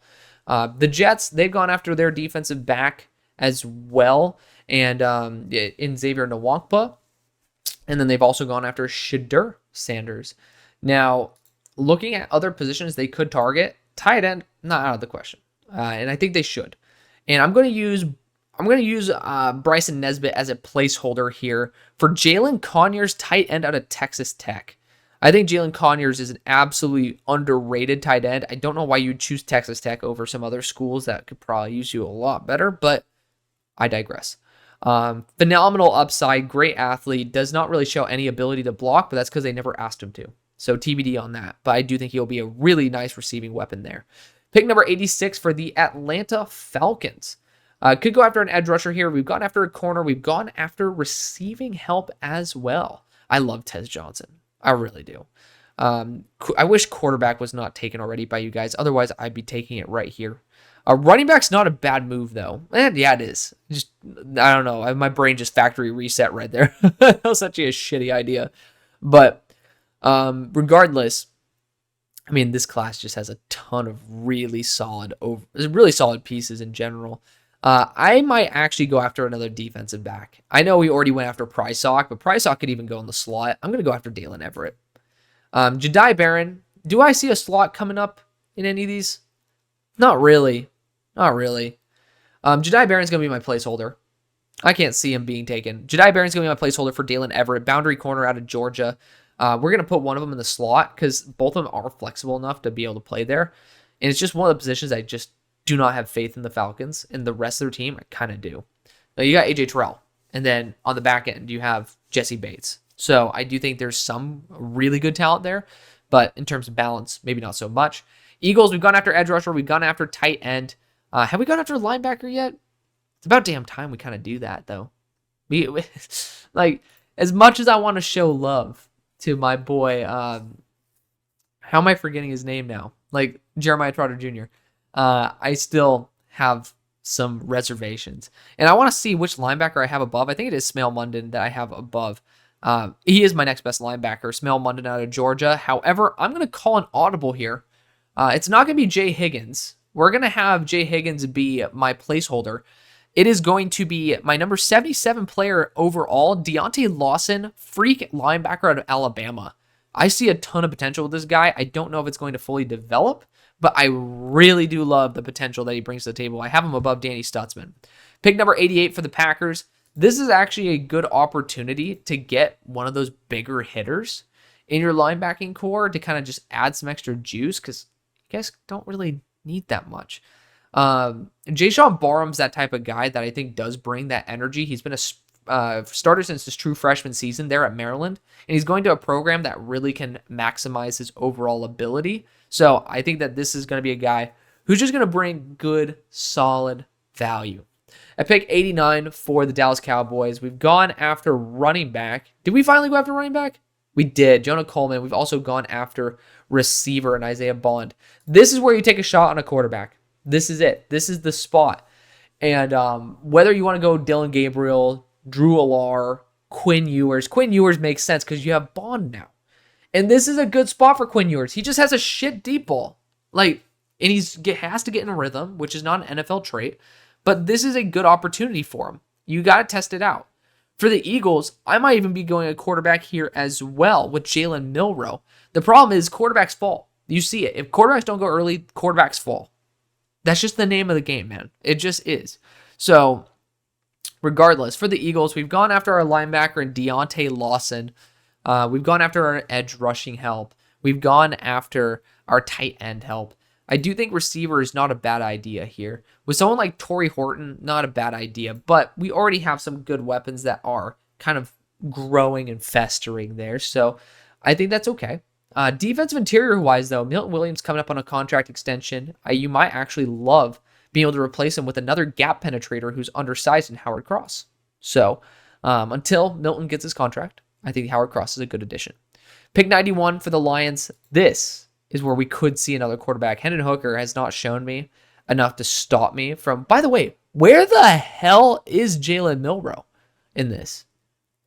[SPEAKER 1] The Jets, they've gone after their defensive back as well, and in Xavier Nwankpa. And then they've also gone after Shadur Sanders. Now, looking at other positions they could target, tight end, not out of the question. And I think they should. And I'm going to use Bryson Nesbitt as a placeholder here for Jalen Conyers, tight end out of Texas Tech. I think Jalen Conyers is an absolutely underrated tight end. I don't know why you'd choose Texas Tech over some other schools that could probably use you a lot better, but I digress. Phenomenal upside, great athlete, does not really show any ability to block, but that's because they never asked him to. So TBD on that, but I do think he'll be a really nice receiving weapon there. Pick number 86 for the Atlanta Falcons. Could go after an edge rusher here. We've gone after a corner. We've gone after receiving help as well. I love Tez Johnson. I really do. I wish quarterback was not taken already by you guys. Otherwise, I'd be taking it right here. Running back's not a bad move, though. And yeah, it is. Just, I don't know. My brain just factory reset right there. That was such a shitty idea. But regardless, I mean, this class just has a ton of really solid pieces in general. I might actually go after another defensive back. I know we already went after Prysock, but Prysock could even go in the slot. I'm going to go after Dalen Everett. Jedi Barron, do I see a slot coming up in any of these? Not really. Jedi Barron's going to be my placeholder. I can't see him being taken. Jedi Barron's going to be my placeholder for Dalen Everett, boundary corner out of Georgia. We're going to put one of them in the slot because both of them are flexible enough to be able to play there. And it's just one of the positions I just do not have faith in the Falcons, and the rest of their team, I kind of do. Now, you got AJ Terrell, and then on the back end, you have Jesse Bates. So I do think there's some really good talent there, but in terms of balance, maybe not so much. Eagles, we've gone after edge rusher, we've gone after tight end. Have we gone after linebacker yet? It's about damn time we kind of do that, though. Like, as much as I want to show love to my boy, how am I forgetting his name now? Like, Jeremiah Trotter Jr., I still have some reservations. And I want to see which linebacker I have above. I think it is Smale Munden that I have above. He is my next best linebacker, Smale Munden out of Georgia. However, I'm going to call an audible here. It's not going to be Jay Higgins. We're going to have Jay Higgins be my placeholder. It is going to be my number 77 player overall, Deontay Lawson, freak linebacker out of Alabama. I see a ton of potential with this guy. I don't know if it's going to fully develop, but I really do love the potential that he brings to the table. I have him above Danny Stutzman. Pick number 88 for the Packers. This is actually a good opportunity to get one of those bigger hitters in your linebacking core to kind of just add some extra juice because you guys don't really need that much. Jayshon Barham's that type of guy that I think does bring that energy. He's been a starter since his true freshman season there at Maryland, and he's going to a program that really can maximize his overall ability. So I think that this is going to be a guy who's just going to bring good, solid value. At pick 89 for the Dallas Cowboys, we've gone after running back. Did we finally go after running back? We did. Jonah Coleman. We've also gone after receiver and Isaiah Bond. This is where you take a shot on a quarterback. This is it. This is the spot. And whether you want to go Dylan Gabriel, Drew Alar, Quinn Ewers. Quinn Ewers makes sense because you have Bond now. And this is a good spot for Quinn Ewers. He just has a shit deep ball. And he has to get in a rhythm, which is not an NFL trait. But this is a good opportunity for him. You got to test it out. For the Eagles, I might even be going a quarterback here as well with Jalen Milroe. The problem is quarterbacks fall. You see it. If quarterbacks don't go early, quarterbacks fall. That's just the name of the game, man. It just is. So, regardless, for the Eagles, we've gone after our linebacker and Deontay Lawson. We've gone after our edge rushing help. We've gone after our tight end help. I do think receiver is not a bad idea here. With someone like Torrey Horton, not a bad idea, but we already have some good weapons that are kind of growing and festering there, so I think that's okay. Defensive interior-wise, though, Milton Williams coming up on a contract extension. You might actually love being able to replace him with another gap penetrator who's undersized in Howard Cross. So until Milton gets his contract, I think Howard Cross is a good addition. Pick 91 for the Lions. This is where we could see another quarterback. Hendon Hooker has not shown me enough to stop me from... By the way, where the hell is Jalen Milroe in this?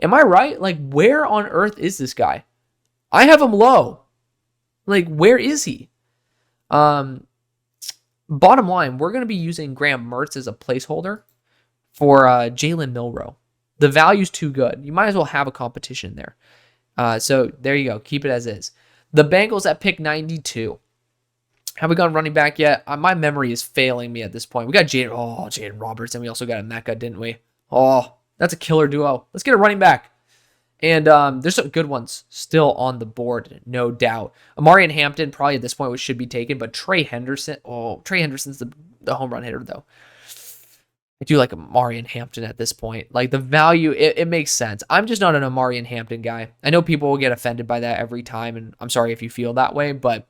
[SPEAKER 1] Am I right? Where on earth is this guy? I have him low. Where is he? Bottom line, we're going to be using Graham Mertz as a placeholder for Jalen Milroe. The value's too good. You might as well have a competition there. So there you go. Keep it as is. The Bengals at pick 92. Have we gone running back yet? My memory is failing me at this point. We got Jaden Roberts, and we also got a Mecca, didn't we? Oh, that's a killer duo. Let's get a running back. And there's some good ones still on the board, no doubt. Amari and Hampton probably at this point should be taken, but Trey Henderson. Oh, Trey Henderson's the home run hitter, though. I do like Amari and Hampton at this point. The value, it makes sense. I'm just not an Amari and Hampton guy. I know people will get offended by that every time, and I'm sorry if you feel that way, but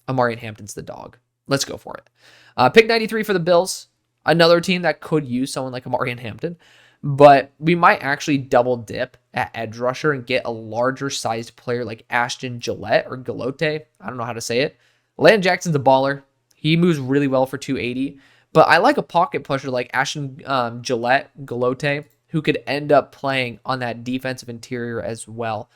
[SPEAKER 1] Amari and Hampton's the dog. Let's go for it. Pick 93 for the Bills. Another team that could use someone like Amari and Hampton, but we might actually double dip at edge rusher and get a larger sized player like Ashton Gillette or Galote. I don't know how to say it. Landon Jackson's a baller. He moves really well for 280. But I like a pocket pusher like Ashton Galote, who could end up playing on that defensive interior as well.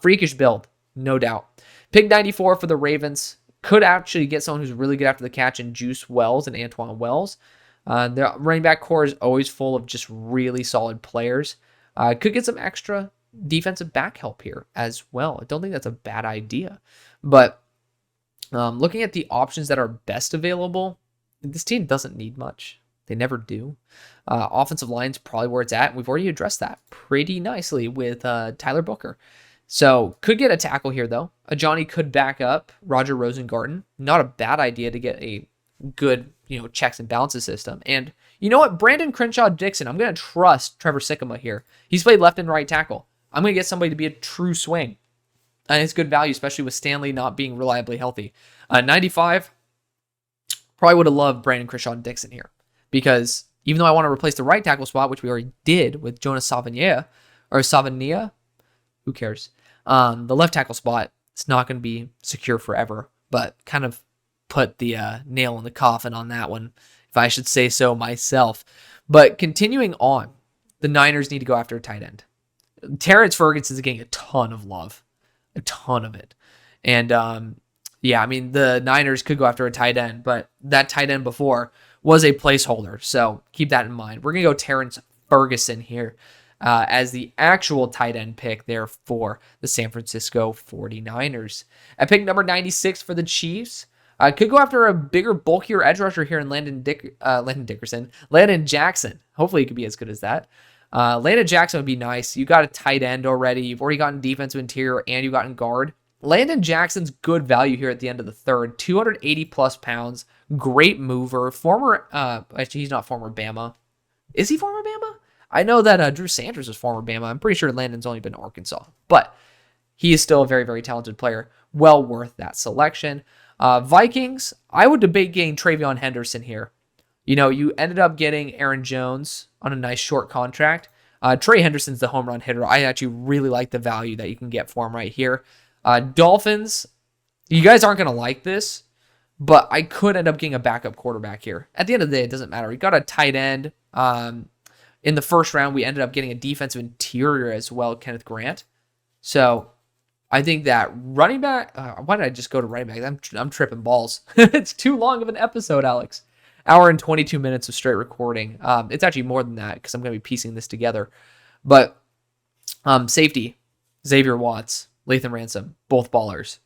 [SPEAKER 1] Freakish build, no doubt. Pick 94 for the Ravens. Could actually get someone who's really good after the catch in Juice Wells and Antoine Wells. Their running back core is always full of just really solid players. Could get some extra defensive back help here as well. I don't think that's a bad idea. But looking at the options that are best available, this team doesn't need much. They never do. Offensive line's probably where it's at. We've already addressed that pretty nicely with Tyler Booker. So could get a tackle here, though. Johnny could back up Roger Rosengarten. Not a bad idea to get a good, checks and balances system. And you know what? Brandon Crenshaw Dixon, I'm going to trust Trevor Sikkema here. He's played left and right tackle. I'm going to get somebody to be a true swing. And it's good value, especially with Stanley not being reliably healthy. 95, probably would have loved Brandon Crenshaw Dixon here. Because even though I want to replace the right tackle spot, which we already did with Jonas Savania, who cares? The left tackle spot, it's not going to be secure forever, but kind of put the nail in the coffin on that one, if I should say so myself. But continuing on, the Niners need to go after a tight end. Terrence Ferguson is getting a ton of love, a ton of it. And the Niners could go after a tight end, but that tight end before was a placeholder, so keep that in mind. We're going to go Terrence Ferguson here as the actual tight end pick there for the San Francisco 49ers. At pick number 96 for the Chiefs, could go after a bigger, bulkier edge rusher here in Landon Jackson. Hopefully he could be as good as that. Landon Jackson would be nice. You got a tight end already. You've already gotten defensive interior, and you've gotten guard. Landon Jackson's good value here at the end of the third. 280 plus pounds. Great mover. Actually, he's not former Bama. Is he former Bama? I know that Drew Sanders was former Bama. I'm pretty sure Landon's only been to Arkansas. But he is still a very, very talented player. Well worth that selection. Vikings, I would debate getting Travion Henderson here. You know, you ended up getting Aaron Jones on a nice short contract. Trey Henderson's the home run hitter. I actually really like the value that you can get for him right here. Dolphins, you guys aren't going to like this, but I could end up getting a backup quarterback here. At the end of the day, it doesn't matter. We got a tight end. In the first round, we ended up getting a defensive interior as well, Kenneth Grant. So I think that running back, why did I just go to running back? I'm tripping balls. It's too long of an episode, Alex. Hour and 22 minutes of straight recording. It's actually more than that because I'm going to be piecing this together. But safety, Xavier Watts, Lathan Ransom, both ballers.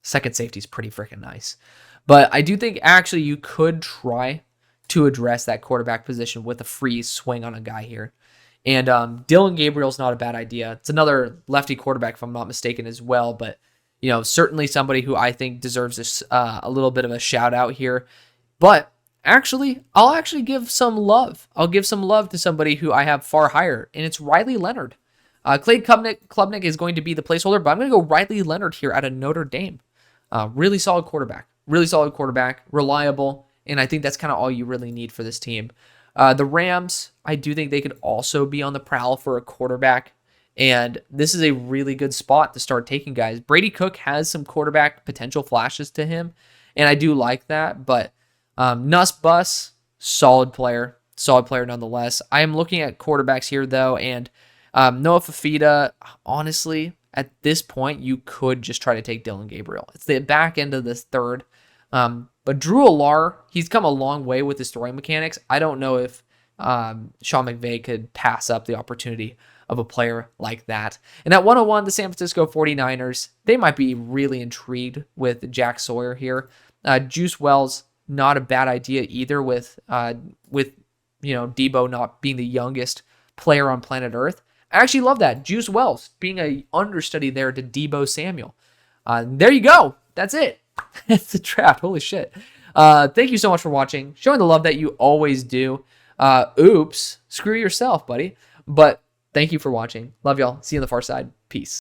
[SPEAKER 1] Second safety is pretty freaking nice. But I do think actually you could try to address that quarterback position with a free swing on a guy here. And Dylan Gabriel's not a bad idea. It's another lefty quarterback, if I'm not mistaken, as well. But, you know, certainly somebody who I think deserves a little bit of a shout out here. But actually, I'll actually give some love. I'll give some love to somebody who I have far higher, and it's Riley Leonard. Clay Klubnik is going to be the placeholder, but I'm going to go Riley Leonard here out of Notre Dame. Really solid quarterback. Reliable, and I think that's kind of all you really need for this team. The Rams, I do think they could also be on the prowl for a quarterback, and this is a really good spot to start taking guys. Brady Cook has some quarterback potential flashes to him, and I do like that, but Nuss Bus, solid player nonetheless. I am looking at quarterbacks here, though, and Noah Fafita, honestly, at this point, you could just try to take Dylan Gabriel. It's the back end of this third. But Drew Allar, he's come a long way with his throwing mechanics. I don't know if Sean McVay could pass up the opportunity of a player like that. And at 101, the San Francisco 49ers, they might be really intrigued with Jack Sawyer here. Juice Wells, not a bad idea either with you know, Debo not being the youngest player on planet Earth. I actually love that. Juice Wells being a understudy there to Debo Samuel. There you go. That's it. It's the draft. Holy shit. Thank you so much for watching. Showing the love that you always do. Oops. Screw yourself, buddy. But thank you for watching. Love y'all. See you on the far side. Peace.